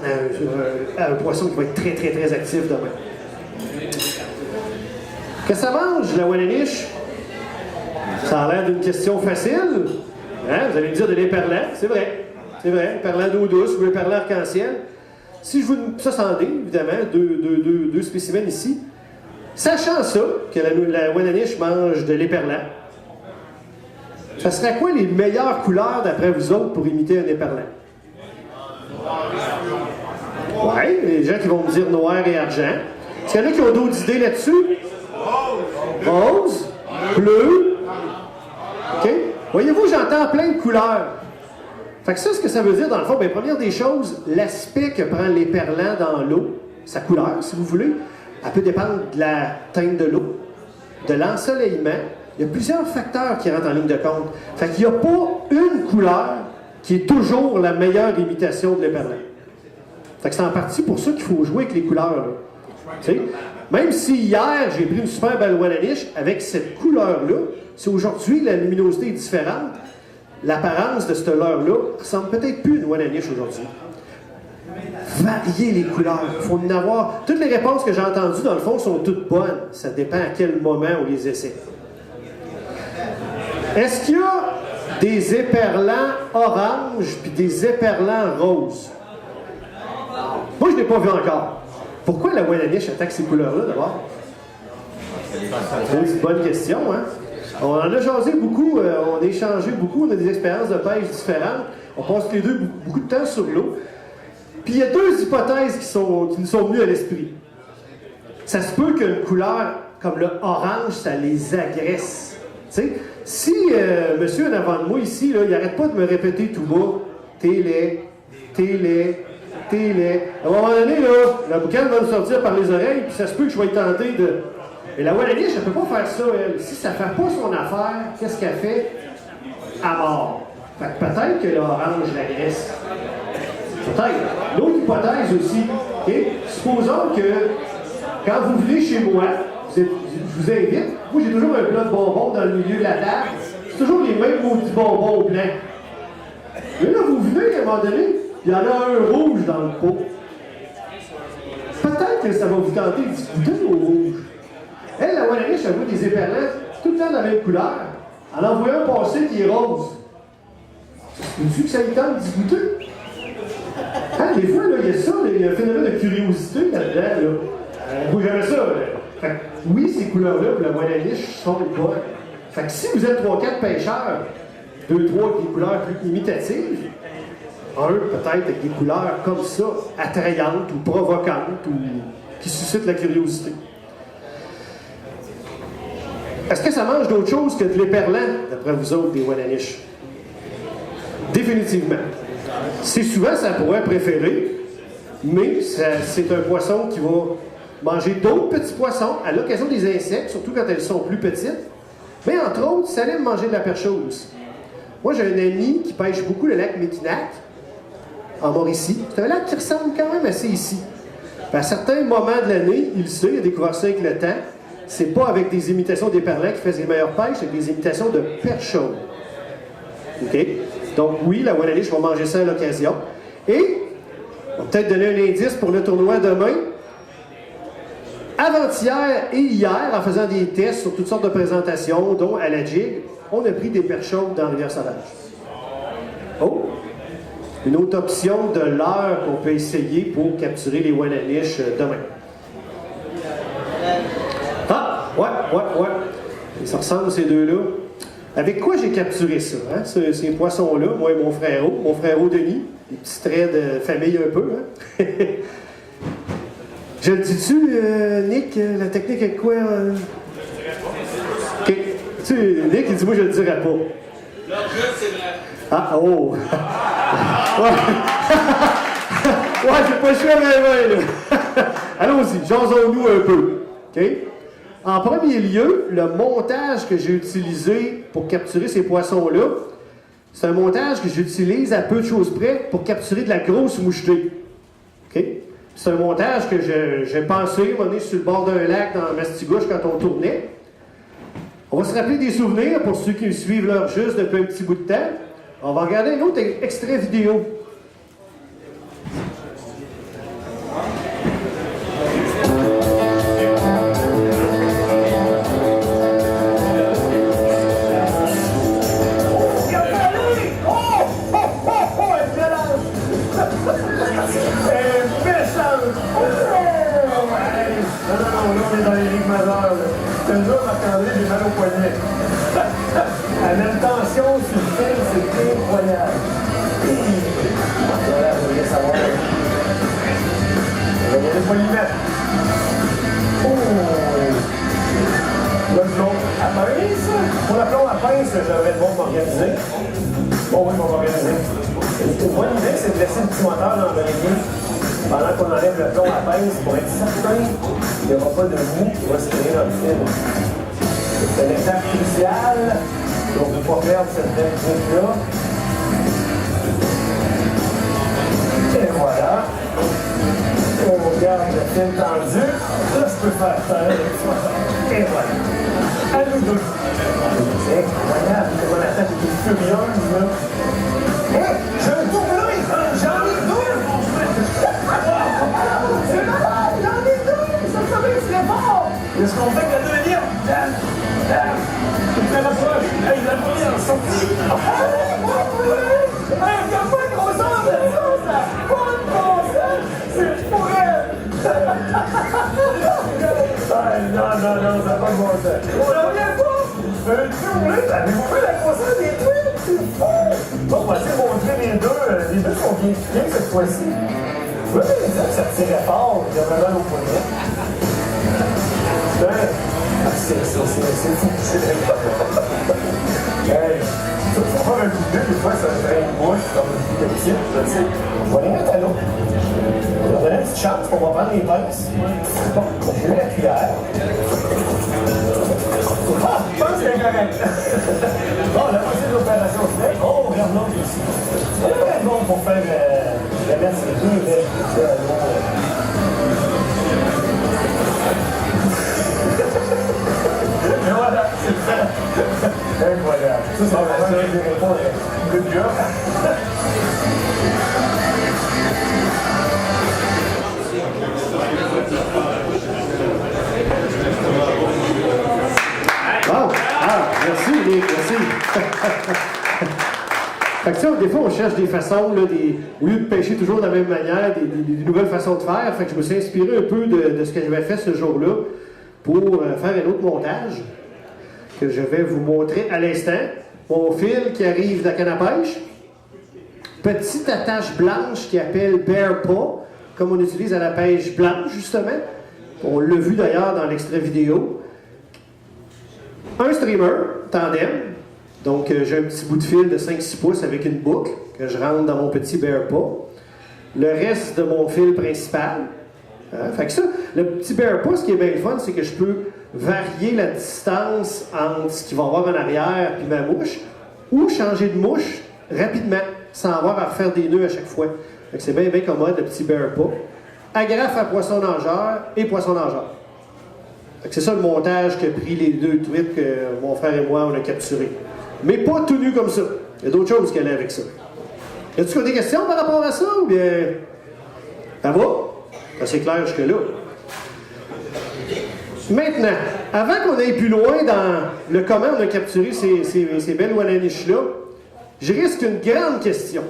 à un poisson qui va être très actif demain. Qu'est-ce que ça mange, la Wananiche? Ça a l'air d'une question facile. Hein? Vous allez me dire de l'éperlant, c'est vrai. C'est vrai, éperlant d'eau douce ou éperlant arc-en-ciel. Si je vous... Ça, c'en est, évidemment, deux spécimens ici. Sachant ça, que la Wananiche mange de l'éperlant, ça serait quoi les meilleures couleurs, d'après vous autres, pour imiter un éperlant? Oui, les gens qui vont me dire noir et argent. Est-ce qu'il y en a qui ont d'autres idées là-dessus? Rose, bleu. OK? Voyez-vous, j'entends plein de couleurs. Fait que ça, ce que ça veut dire, dans le fond, bien, première des choses, l'aspect que prend l'éperlant dans l'eau, sa couleur, si vous voulez, elle peut dépendre de la teinte de l'eau, de l'ensoleillement. Il y a plusieurs facteurs qui rentrent en ligne de compte. Fait qu'il n'y a pas une couleur qui est toujours la meilleure imitation de l'éperlant. Fait que c'est en partie pour ça qu'il faut jouer avec les couleurs, là. T'sais? Même si hier, j'ai pris une super belle Wananiche avec cette couleur-là, si aujourd'hui la luminosité est différente, l'apparence de cette leurre-là ressemble peut-être plus à une Wananiche aujourd'hui. Varier les couleurs. Il faut en avoir. Toutes les réponses que j'ai entendues, dans le fond, sont toutes bonnes. Ça dépend à quel moment on les essaie. Est-ce qu'il y a des éperlants orange puis des éperlants roses? Moi, je ne l'ai pas vu encore. Pourquoi la Wananiche attaque ces couleurs-là, d'abord? C'est une bonne question, hein? On en a jasé beaucoup, on a échangé beaucoup, on a des expériences de pêche différentes. On passe les deux beaucoup de temps sur l'eau. Puis il y a 2 hypothèses qui nous sont venues à l'esprit. Ça se peut qu'une couleur comme le orange, ça les agresse. T'sais? Si monsieur en avant de moi ici, là, il n'arrête pas de me répéter tout bas, t'es laid, t'es laid, t'es laid. À un moment donné, là, la boucane va me sortir par les oreilles, puis ça se peut que je vais être tenté de... Mais la Wananiche, elle ne peut pas faire ça, elle. Si ça ne fait pas son affaire, qu'est-ce qu'elle fait? À mort. Fait que peut-être que l'orange l'agresse. Peut-être. L'autre hypothèse aussi, okay? Supposons que quand vous venez chez moi, je vous invite, moi j'ai toujours un plat de bonbons dans le milieu de la table, c'est toujours les mêmes maudits bonbons blancs. Mais là, vous venez à un moment donné, il y en a un rouge dans le pot. Peut-être que ça va vous tenter de discuter au rouge. Elle, la Wananiche, elle voit des éperlants tout le temps de la même couleur. Elle en voit un passer qui est rose. Veux-tu que ça lui tente d'y goûter? Hein, des fois, là, il y a ça, il y a un phénomène de curiosité là-dedans. Là. Vous jamais ça. Là. Fait que, oui, ces couleurs-là, pour la Wananiche, sont bonnes. Fait que si vous êtes 3-4 pêcheurs, 2-3 avec des couleurs plus imitatives, un peut-être avec des couleurs comme ça, attrayantes ou provocantes, ou qui suscitent la curiosité. Est-ce que ça mange d'autre chose que de l'éperlant, d'après vous autres, des Wananiche? Définitivement. C'est souvent sa proie préférée, mais c'est un poisson qui va manger d'autres petits poissons à l'occasion des insectes, surtout quand elles sont plus petites. Mais entre autres, ça aime manger de la percheuse. Moi, j'ai un ami qui pêche beaucoup le lac Méquinac, en Mauricie. C'est un lac qui ressemble quand même assez ici. À certains moments de l'année, il le sait, il a découvert ça avec le temps. C'est pas avec des imitations d'éperlants qui fait les meilleures pêches, c'est avec des imitations de perchaudes. OK? Donc oui, la Wananiche va manger ça à l'occasion. Et, on va peut-être donner un indice pour le tournoi demain. Avant-hier et hier, en faisant des tests sur toutes sortes de présentations, dont à la jig, on a pris des perchaudes dans la rivière Sauvage. Oh! une autre option de l'heure qu'on peut essayer pour capturer les Wananish demain. Ah, ouais. Ça ressemble ces deux-là. Avec quoi j'ai capturé ça, hein? Ces poissons-là, moi et mon frérot Denis, des petits traits de famille un peu, hein? Je le dis-tu, Nick, la technique avec quoi? OK. Tu sais, Nick, il dit, moi, je le dirai pas. Leur jeu, c'est vrai. Ah, oh! Ouais, j'ai pas le choix, là. Allons-y, jasons-nous un peu. OK? En premier lieu, le montage que j'ai utilisé pour capturer ces poissons-là, c'est un montage que j'utilise à peu de choses près pour capturer de la grosse mouchetée. OK? C'est un montage que j'ai pensé, on est sur le bord d'un lac dans Mastigouche quand on tournait. On va se rappeler des souvenirs pour ceux qui suivent l'heure juste depuis un petit bout de temps. On va regarder un autre extrait vidéo. On est dans les ligues majeures. Je te jure, Marc-André, j'ai mal au poignet. La même tension sur le film, c'est incroyable. Voilà, vous voulez savoir. Je vais pas l'y mettre. Le plomb à pince. Pour le plomb à pince, j'aurais le bon m'organiser. Bon, oui, on va organiser. Une bonne idée, c'est de laisser le petit moteur dans le ligne. Pendant qu'on enlève le plomb à pince, pour être certain qu'il n'y aura pas de mou qui va se créer dans le film. C'est une étape cruciale, donc il ne faut pas perdre cette technique-là. Et voilà. On regarde le film tendu. Là, je peux faire ça. Et voilà. À nous deux. C'est incroyable comment la tête est furieuse, là. Hé, j'ai un doublé! J'en ai deux! C'est malade! J'en ai deux! Ça me serait fort! Est-ce qu'on fait que la deuxième? Tu te rapproches! Hey, la première sortie! Hey, regarde pas le gros sens de ça! Ça n'a pas de bon sens! C'est pour elle! Non, ça n'a pas de bon sens! On n'en revient pas! Avez-vous vu la croissance des trucs? C'est fou! Bon, on va essayer de montrer les deux. Les deux sont bien filés cette fois-ci. Oui, ça tirait fort. Il y a vraiment au poignet. C'est fou. Hey, tu vas faire un coup de des fois, ça fait une bouche comme une petite, je sais. On va les mettre à l'eau. On va donner une petite chance, on va prendre les pinces. Bon, je mets la cuillère. Ah, je pense que c'est correct. Bon, la moitié de l'opération se fait. Oh, regarde l'autre ici. Ça devrait être bon pour faire la mettre sur les deux et voilà, c'est fait. Incroyable. Ça, c'est vraiment une des réponses. Good job. Bon, merci, Nick, merci. Fait que ça, des fois, on cherche des façons, là, au lieu de pêcher toujours de la même manière, des nouvelles façons de faire. Fait que je me suis inspiré un peu de ce que j'avais fait ce jour-là pour faire un autre montage que je vais vous montrer à l'instant. Mon fil qui arrive de la canne à pêche. Petite attache blanche qui appelle bear paw, comme on utilise à la pêche blanche, justement. On l'a vu d'ailleurs dans l'extrait vidéo. Un streamer, tandem. Donc, j'ai un petit bout de fil de 5-6 pouces avec une boucle que je rentre dans mon petit bear paw. Le reste de mon fil principal. Fait que ça, le petit bear paw, ce qui est bien fun, c'est que je peux varier la distance entre ce qu'il va y avoir en arrière et ma mouche, ou changer de mouche rapidement, sans avoir à refaire des nœuds à chaque fois. Fait que c'est bien commode, le petit bear paw. Agrafe à poisson nageur et poisson nageur. C'est ça le montage qu'a pris les deux truites que mon frère et moi on a capturés. Mais pas tout nu comme ça. Il y a d'autres choses qui allaient avec ça. Y a-tu des questions par rapport à ça ou bien. Ça va? C'est clair jusque-là. Maintenant, avant qu'on aille plus loin dans le comment on a capturé ces belles Wananish-là, je risque une grande question.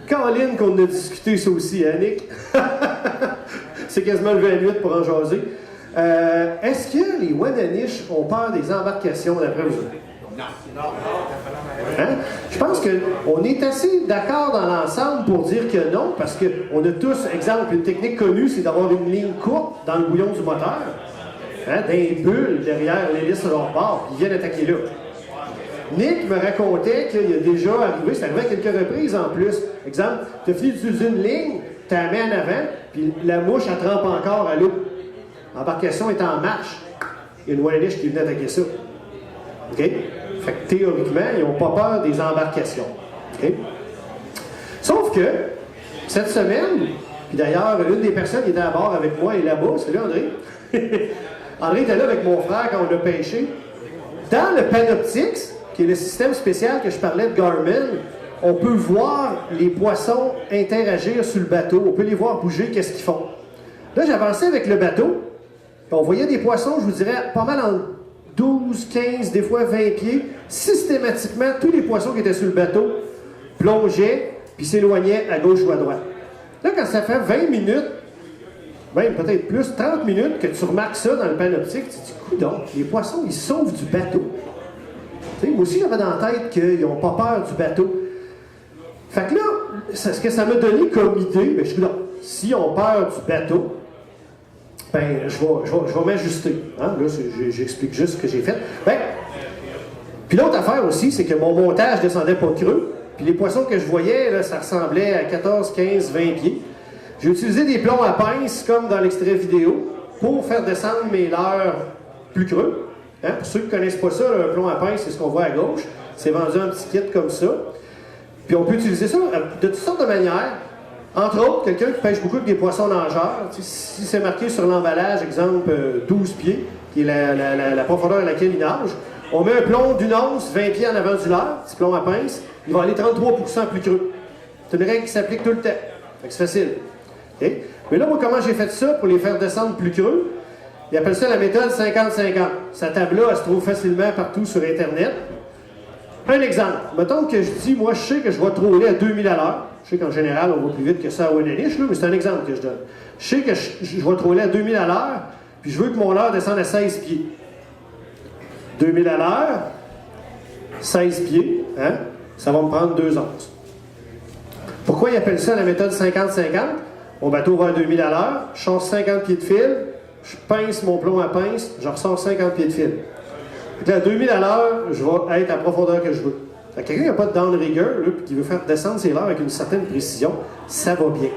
Caroline, qu'on a discuté ça aussi, hein, Nick? C'est quasiment le 28 pour en jaser. Est-ce que les Wananish ont peur des embarcations d'après vous? Non. Hein? Je pense qu'on est assez d'accord dans l'ensemble pour dire que non, parce qu'on a tous, exemple, une technique connue, c'est d'avoir une ligne courte dans le bouillon du moteur, hein, des bulles derrière l'hélice sur leur bord, puis ils viennent attaquer là. Nick me racontait qu'il a déjà arrivé, c'est arrivé à quelques reprises en plus. Exemple, tu as fini d'utiliser une ligne, tu la mets en avant, puis la mouche, elle trempe encore à l'eau. L'embarcation est en marche. Il y a une Wananish qui venait attaquer ça. OK? Fait que théoriquement, ils n'ont pas peur des embarcations. OK? Sauf que, cette semaine, puis d'ailleurs, une des personnes qui était à bord avec moi est là-bas. Salut André. André était là avec mon frère quand on a pêché. Dans le Panoptix, qui est le système spécial que je parlais de Garmin, on peut voir les poissons interagir sur le bateau. On peut les voir bouger, qu'est-ce qu'ils font. Là, j'avançais avec le bateau. On voyait des poissons, je vous dirais, pas mal en 12, 15, des fois 20 pieds. Systématiquement, tous les poissons qui étaient sur le bateau plongeaient puis s'éloignaient à gauche ou à droite. Là, quand ça fait 20 minutes, même peut-être plus, 30 minutes que tu remarques ça dans le panoptique, tu te dis, coudonc, les poissons, ils sauvent du bateau. T'sais, moi aussi, j'avais dans la tête qu'ils n'ont pas peur du bateau. Fait que là, ce que ça m'a donné comme idée, ben, je dis, non, s'ils ont peur du bateau, ben, je vais m'ajuster. Hein? Là, j'explique juste ce que j'ai fait. Ben, puis l'autre affaire aussi, c'est que mon montage descendait pas creux. Puis les poissons que je voyais, là, ça ressemblait à 14, 15, 20 pieds. J'ai utilisé des plombs à pince, comme dans l'extrait vidéo, pour faire descendre mes leurres plus creux. Hein? Pour ceux qui ne connaissent pas ça, là, un plomb à pince, c'est ce qu'on voit à gauche. C'est vendu un petit kit comme ça. Puis on peut utiliser ça de toutes sortes de manières. Entre autres, quelqu'un qui pêche beaucoup avec des poissons nageurs, si c'est marqué sur l'emballage, exemple 12 pieds, qui est la profondeur à laquelle il nage, on met un plomb d'une once, 20 pieds en avant du leurre, petit plomb à pince, il va aller 33% plus creux. C'est une règle qui s'applique tout le temps. Fait que c'est facile. Okay? Mais là, moi, comment j'ai fait ça pour les faire descendre plus creux? Ils appellent ça la méthode 50-50. Cette table-là, elle se trouve facilement partout sur Internet. Un exemple. Mettons que je dis, moi, je sais que je vais troller à 2000 à l'heure. Je sais qu'en général, on va plus vite que ça à Wananish, mais c'est un exemple que je donne. Je sais que je vais troller à 2000 à l'heure, puis je veux que mon leurre descende à 16 pieds. 2000 à l'heure, 16 pieds, hein? Ça va me prendre 2 onces. Pourquoi ils appellent ça la méthode 50-50? Mon bateau va à 2000 à l'heure, je change 50 pieds de fil, je pince mon plomb à pince, je ressors 50 pieds de fil. Donc à 2000 à l'heure, je vais être à la profondeur que je veux. Quelqu'un qui n'a pas de downrigger, puis qui veut faire descendre ses leurres avec une certaine précision, ça va bien.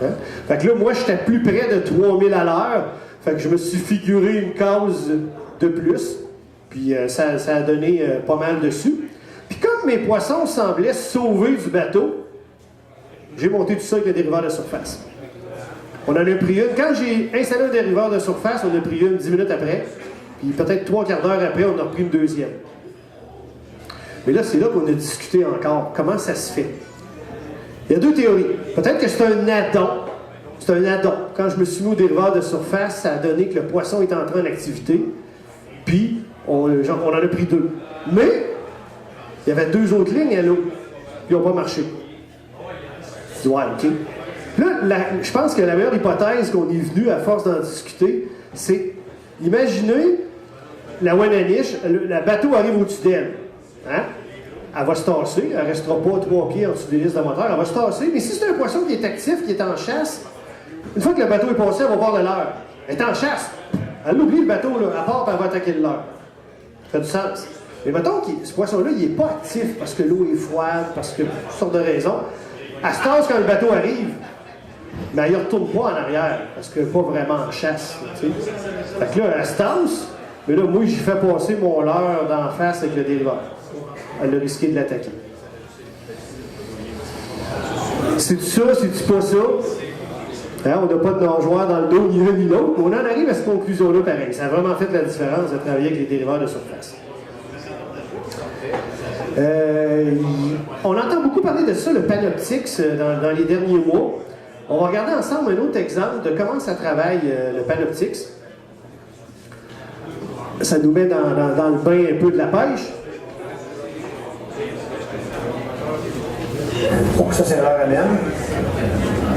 Hein? Fait que là, moi, j'étais plus près de 3000 à l'heure, fait que je me suis figuré une case de plus, puis ça a donné pas mal dessus. Puis comme mes poissons semblaient sauver du bateau, j'ai monté tout ça avec le dériveur de surface. On en a pris une. Quand j'ai installé un dériveur de surface, on a pris une 10 minutes après, puis peut-être 3 quarts d'heure après, on a repris une deuxième. Mais là, c'est là qu'on a discuté encore. Comment ça se fait? Il y a 2 théories. Peut-être que c'est un addon. C'est un addon. Quand je me suis mis au dériveur de surface, ça a donné que le poisson est entré en activité. Puis, on en a pris 2. Mais, il y avait 2 autres lignes à l'eau. Ils n'ont pas marché. Je dis, ouais, OK. Là, je pense que la meilleure hypothèse qu'on est venu à force d'en discuter, c'est, imaginez la Wananish, le bateau arrive au-dessus d'elle. Hein? Elle va se tasser, elle ne restera pas 3 pieds en dessous des listes de moteur, elle va se tasser, mais si c'est un poisson qui est actif, qui est en chasse, une fois que le bateau est passé, elle va voir le leurre. Elle est en chasse. Elle oublie le bateau, là, à part, elle va attaquer le leurre. Ça fait du sens. Mais mettons que ce poisson-là, il n'est pas actif parce que l'eau est froide, parce que pour toutes sortes de raisons. Elle se tasse quand le bateau arrive, mais elle ne retourne pas en arrière, parce qu'elle n'est pas vraiment en chasse. Tu sais. Fait que là, elle se tasse, mais là, moi, j'y fais passer mon leurre d'en face avec le dériveur. Elle a risqué de l'attaquer. C'est-tu ça, c'est-tu pas ça? Hein, on n'a pas de nageoire dans le dos, ni l'un ni l'autre. On en arrive à cette conclusion-là pareil. Ça a vraiment fait la différence de travailler avec les dériveurs de surface. On entend beaucoup parler de ça, le Panoptix, dans les derniers mois. On va regarder ensemble un autre exemple de comment ça travaille, le Panoptix. Ça nous met dans le bain un peu de la pêche. Donc ça, c'est le ramen.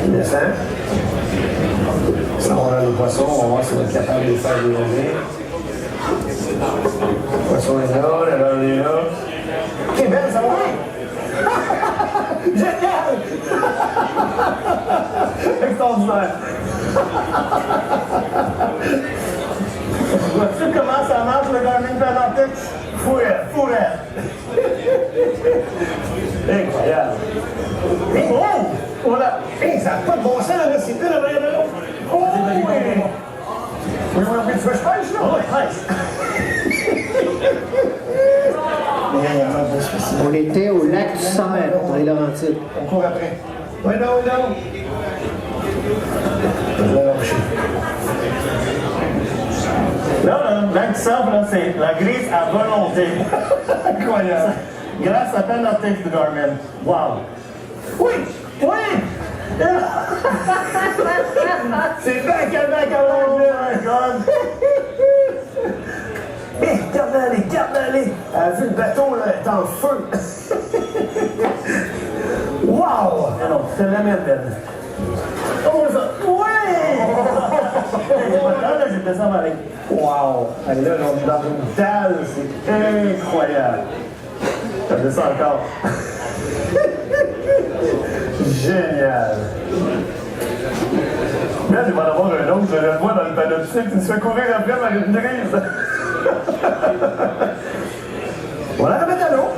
Il descend. Ça, on a les poissons. On va voir si on est capable de les faire déjeuner. Le poisson est là, la viande est là. OK, Ben, ça va bien? Génial! Extraordinaire! Vois-tu comment ça marche le Garmin Panoptix? Fourette! Incroyable! Hey, oh! Voilà! Hey, ça n'a pas de bon sens, là! C'est plus le vrai de l'autre! Oh! Oui! Oui, on a pris du fresh pêche, là? Oui, pêche! On était au lac du Cerf, dans les Laurentides. On court après. Oui, non, oui, non. Là, le lac du Cerf, là, c'est la grise à volonté. Incroyable. Grâce à Panoptix de Garmin. Wow. Oui! Oui! C'est back à volonté, my God! Hé, regarde-les! Elle a vu le bateau, là, est en feu! Wow! Non, c'est la même, Ben. Oh, ça! Oui! Là, j'ai fait ça avec. Wow! Allez, là, on est dans une dalle, c'est incroyable! Ça descend encore. Génial! Là, il va en avoir un autre, je le vois dans le panoptique, il se fait courir après dans une grise. On la remet à l'eau.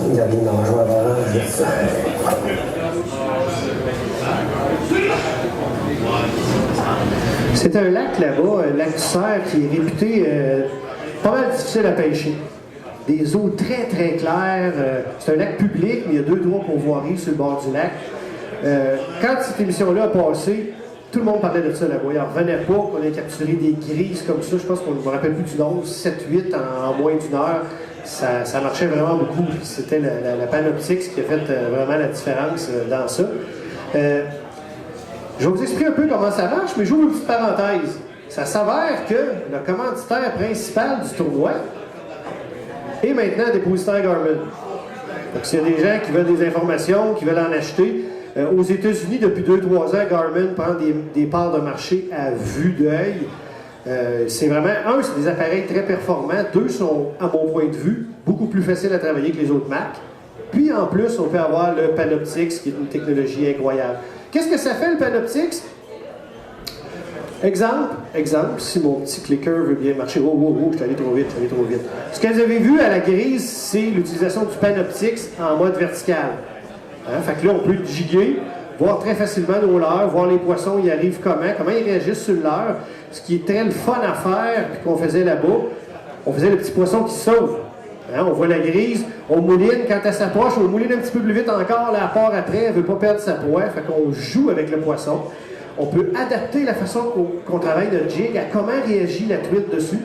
Il y a bien dans le joueur avant, je dis ça. C'est un lac là-bas, un lac du Cerf, qui est réputé pas mal difficile à pêcher. Des eaux très très claires. C'est un lac public, mais il y a 2-3 pourvoiries sur le bord du lac. Quand cette émission-là a passé, tout le monde parlait de ça là-bas. Il n'en revenait pas qu'on ait capturé des grises comme ça. Je pense qu'on ne me rappelle plus du nombre, 7-8 en moins d'une heure. Ça marchait vraiment beaucoup. C'était la Panoptix qui a fait vraiment la différence dans ça. Je vais vous expliquer un peu comment ça marche, mais j'ouvre une petite parenthèse. Ça s'avère que le commanditaire principal du tournoi est maintenant dépositaire Garmin. Donc, s'il y a des gens qui veulent des informations, qui veulent en acheter, aux États-Unis, depuis 2-3 ans, Garmin prend des parts de marché à vue d'œil. C'est vraiment, c'est des appareils très performants. 2 sont, à mon point de vue, beaucoup plus faciles à travailler que les autres marques. Puis, en plus, on peut avoir le Panoptix, qui est une technologie incroyable. Qu'est-ce que ça fait, le Panoptix? Exemple, si mon petit clicker veut bien marcher. Je suis allé trop vite. Ce que vous avez vu à la grise, c'est l'utilisation du Panoptix en mode vertical. Fait que là, on peut jiguer, voir très facilement nos leurres, voir les poissons, ils arrivent comment ils réagissent sur le leurre. Ce qui est très le fun à faire, puis qu'on faisait là-bas, on faisait le petit poisson qui se sauve. On voit la grise, on mouline, quand elle s'approche, on mouline un petit peu plus vite encore, là, à part après, elle ne veut pas perdre sa proie, fait qu'on joue avec le poisson. On peut adapter la façon qu'on travaille notre jig à comment réagit la truite dessus.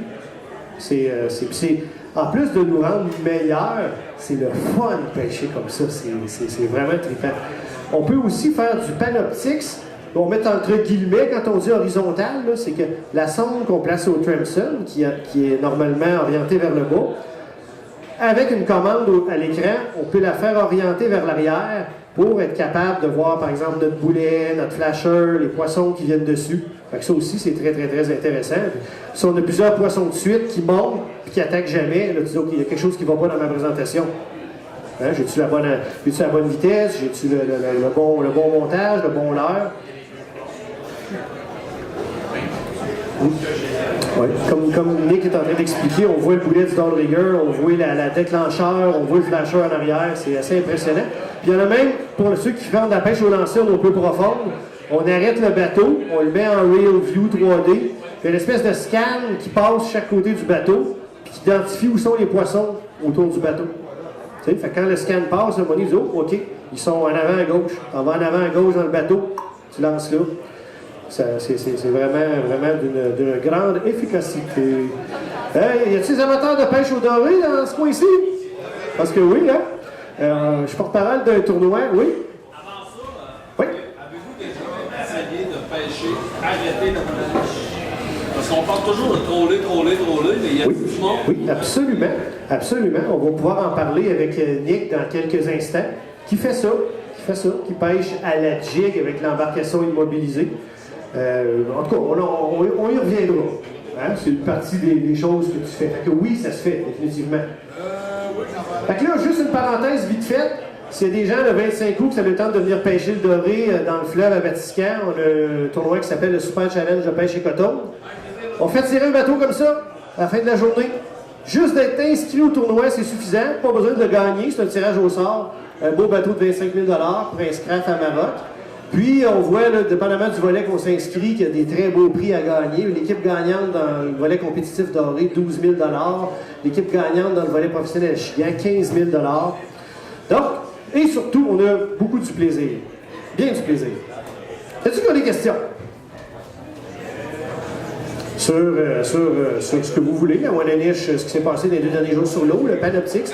En plus de nous rendre meilleurs, c'est le fun de pêcher comme ça. C'est vraiment trippant. On peut aussi faire du Panoptix. On met entre guillemets, quand on dit horizontal, c'est que la sonde qu'on place au Tramson, qui est normalement orientée vers le bas, avec une commande à l'écran, on peut la faire orienter vers l'arrière pour être capable de voir, par exemple, notre boulet, notre flasher, les poissons qui viennent dessus. Fait que ça aussi, c'est très, très, très intéressant. Si on a plusieurs poissons de suite qui montent et qui n'attaquent jamais, là, tu dis, OK, il y a quelque chose qui ne va pas dans ma présentation. J'ai-tu la bonne vitesse? J'ai-tu le bon montage, le bon leurre? Oui. Comme Nick est en train d'expliquer, on voit le boulet du downrigger, on voit la déclencheur, on voit le flasher en arrière, c'est assez impressionnant. Puis il y en a même, pour ceux qui font de la pêche au lancer un peu profonde, on arrête le bateau, on le met en Real View 3D, il y a une espèce de scan qui passe chaque côté du bateau, puis qui identifie où sont les poissons autour du bateau. Tu sais, fait que quand le scan passe, on dit, oh, OK, ils sont en avant à gauche, on va en avant à gauche dans le bateau, tu lances là. C'est vraiment d'une grande efficacité. Y a-t-il des amateurs de pêche au doré dans ce coin-ci? Parce que oui, hein? Je suis porte-parole d'un tournoi, oui? Avant ça, oui? avez-vous déjà essayé de pêcher, arrêter de pêche? Parce qu'on parle toujours de troller, mais il y a du monde. Oui, absolument. On va pouvoir en parler avec Nick dans quelques instants. Qui fait ça? qui fait ça, qui pêche à la jig avec l'embarcation immobilisée. En tout cas, on y reviendra. Hein? C'est une partie des choses que tu fais. Fait que oui, ça se fait, définitivement. Fait que là, juste une parenthèse vite faite. S'il y a des gens le 25 août qui ça le temps de venir pêcher le doré dans le fleuve à Batiscan, on a un tournoi qui s'appelle le Super Challenge de pêche et coton. On fait tirer un bateau comme ça à la fin de la journée. Juste d'être inscrit au tournoi, c'est suffisant. Pas besoin de le gagner, c'est un tirage au sort. Un beau bateau de 25 000 pour un scrap à Maroc. Puis, on voit, là, dépendamment du volet qu'on s'inscrit, qu'il y a des très beaux prix à gagner. L'équipe gagnante dans le volet compétitif doré, 12 000 l'équipe gagnante dans le volet professionnel chigan, 15 000 Donc, et surtout, on a beaucoup du plaisir. Bien du plaisir. Est-ce qu'il y a des questions? Sur ce que vous voulez, à Wananiche, ce qui s'est passé dans les 2 derniers jours sur l'eau, le Panoptix.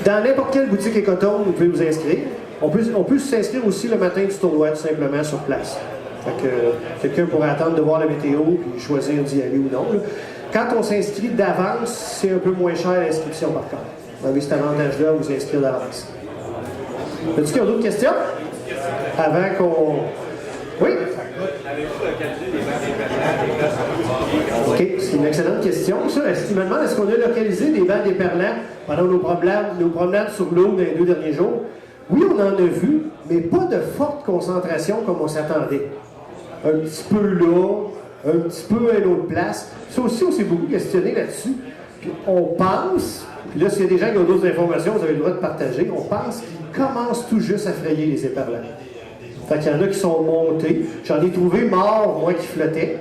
Dans n'importe quelle boutique Écoton, vous pouvez vous inscrire. On peut s'inscrire aussi le matin du tournoi, tout simplement, sur place. Fait que quelqu'un pourrait attendre de voir la météo et choisir d'y aller ou non. Là. Quand on s'inscrit d'avance, c'est un peu moins cher l'inscription, par contre. Vous avez cet avantage-là, vous inscrire d'avance. Est-ce qu'il y a d'autres questions? Avant qu'on... Oui? OK, c'est une excellente question, ça. Il me demande, est-ce qu'on a localisé des bancs d'éperlants pendant nos promenades sur l'eau dans les 2 derniers jours? Oui, on en a vu, mais pas de forte concentration comme on s'attendait. Un petit peu là, un petit peu à une autre place. Ça aussi, on s'est beaucoup questionné là-dessus. Puis on pense, puis là, s'il y a des gens qui ont d'autres informations, vous avez le droit de partager, on pense qu'ils commencent tout juste à frayer les éperlants. Fait qu'il y en a qui sont montés. J'en ai trouvé morts, moi, qui flottaient.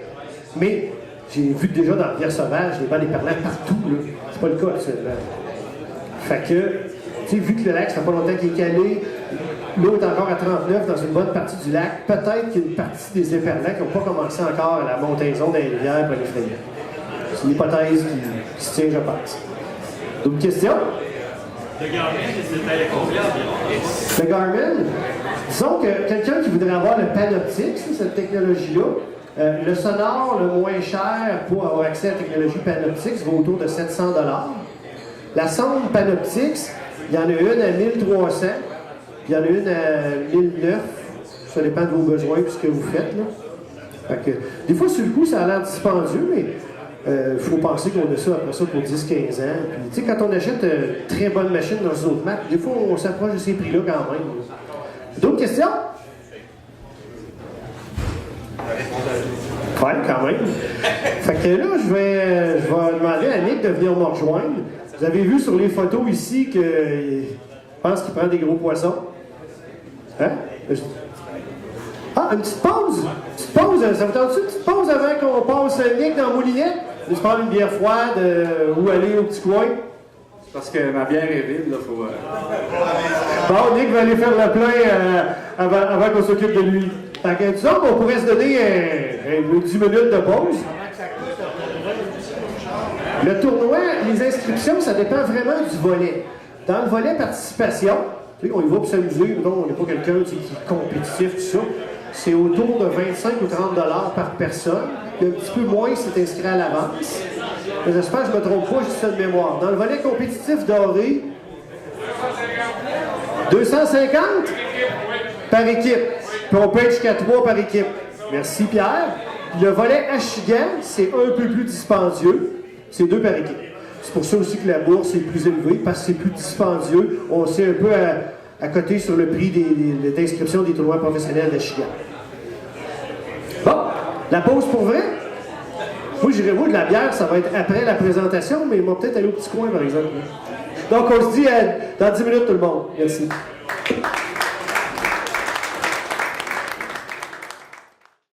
Mais j'ai vu déjà dans la rivière sauvage des bancs d'éperlants partout, là. C'est pas le cas, actuellement. Fait que... vu que le lac, ça fait pas longtemps qu'il est calé, l'eau est encore à 39 dans une bonne partie du lac, peut-être qu'il y a une partie des éperlants qui n'ont pas commencé encore à la montaison des rivières pour les frayer. C'est une hypothèse qui se tient, je pense. D'autres questions? Le Garmin, c'était combien environ? Le Garmin, disons que quelqu'un qui voudrait avoir le Panoptix, cette technologie-là, le sonore le moins cher pour avoir accès à la technologie Panoptix vaut autour de 700 $. La sonde Panoptix, il y en a une à 1300, puis il y en a une à 1009. Ça dépend de vos besoins et de ce que vous faites. Là. Fait que, des fois, sur le coup, ça a l'air dispendieux, mais il faut penser qu'on a ça après ça pour 10-15 ans. Puis, quand on achète une très bonne machine dans une autre marque, des fois, on s'approche de ces prix-là quand même. D'autres questions? Oui, quand même. Fait que là, je vais demander à Nick de venir me rejoindre. Vous avez vu sur les photos ici que je pense qu'il prend des gros poissons. Hein? Ah, une petite pause! Une petite pause, ça vous tente-tu une petite pause avant qu'on passe Nick dans Moulinet? Je prendre une bière froide ou aller au petit coin? Parce que ma bière est vide, là, faut... Bon, Nick va aller faire le plein avant qu'on s'occupe de lui. Fait que, disons qu'on pourrait se donner 10 minutes de pause. Le tournoi, les inscriptions, ça dépend vraiment du volet. Dans le volet participation, on y va pour s'amuser, on n'est pas quelqu'un qui est compétitif, tout ça. C'est autour de 25 ou 30 $ par personne. Un petit peu moins si c'est inscrit à l'avance. Mais j'espère que je ne me trompe pas, juste ça de mémoire. Dans le volet compétitif doré, 250 par équipe. Puis on peut être jusqu'à 3 par équipe. Merci Pierre. Le volet Achigan, c'est un peu plus dispendieux. C'est 2 par équipe. C'est pour ça aussi que la bourse est plus élevée, parce que c'est plus dispendieux. On sait un peu à côté sur le prix d'inscription des tournois professionnels d'Achigan. Bon, la pause pour vrai? Moi, j'irai voir de la bière, ça va être après la présentation, mais il va peut-être aller au petit coin, par exemple. Donc, on se dit dans 10 minutes, tout le monde. Merci.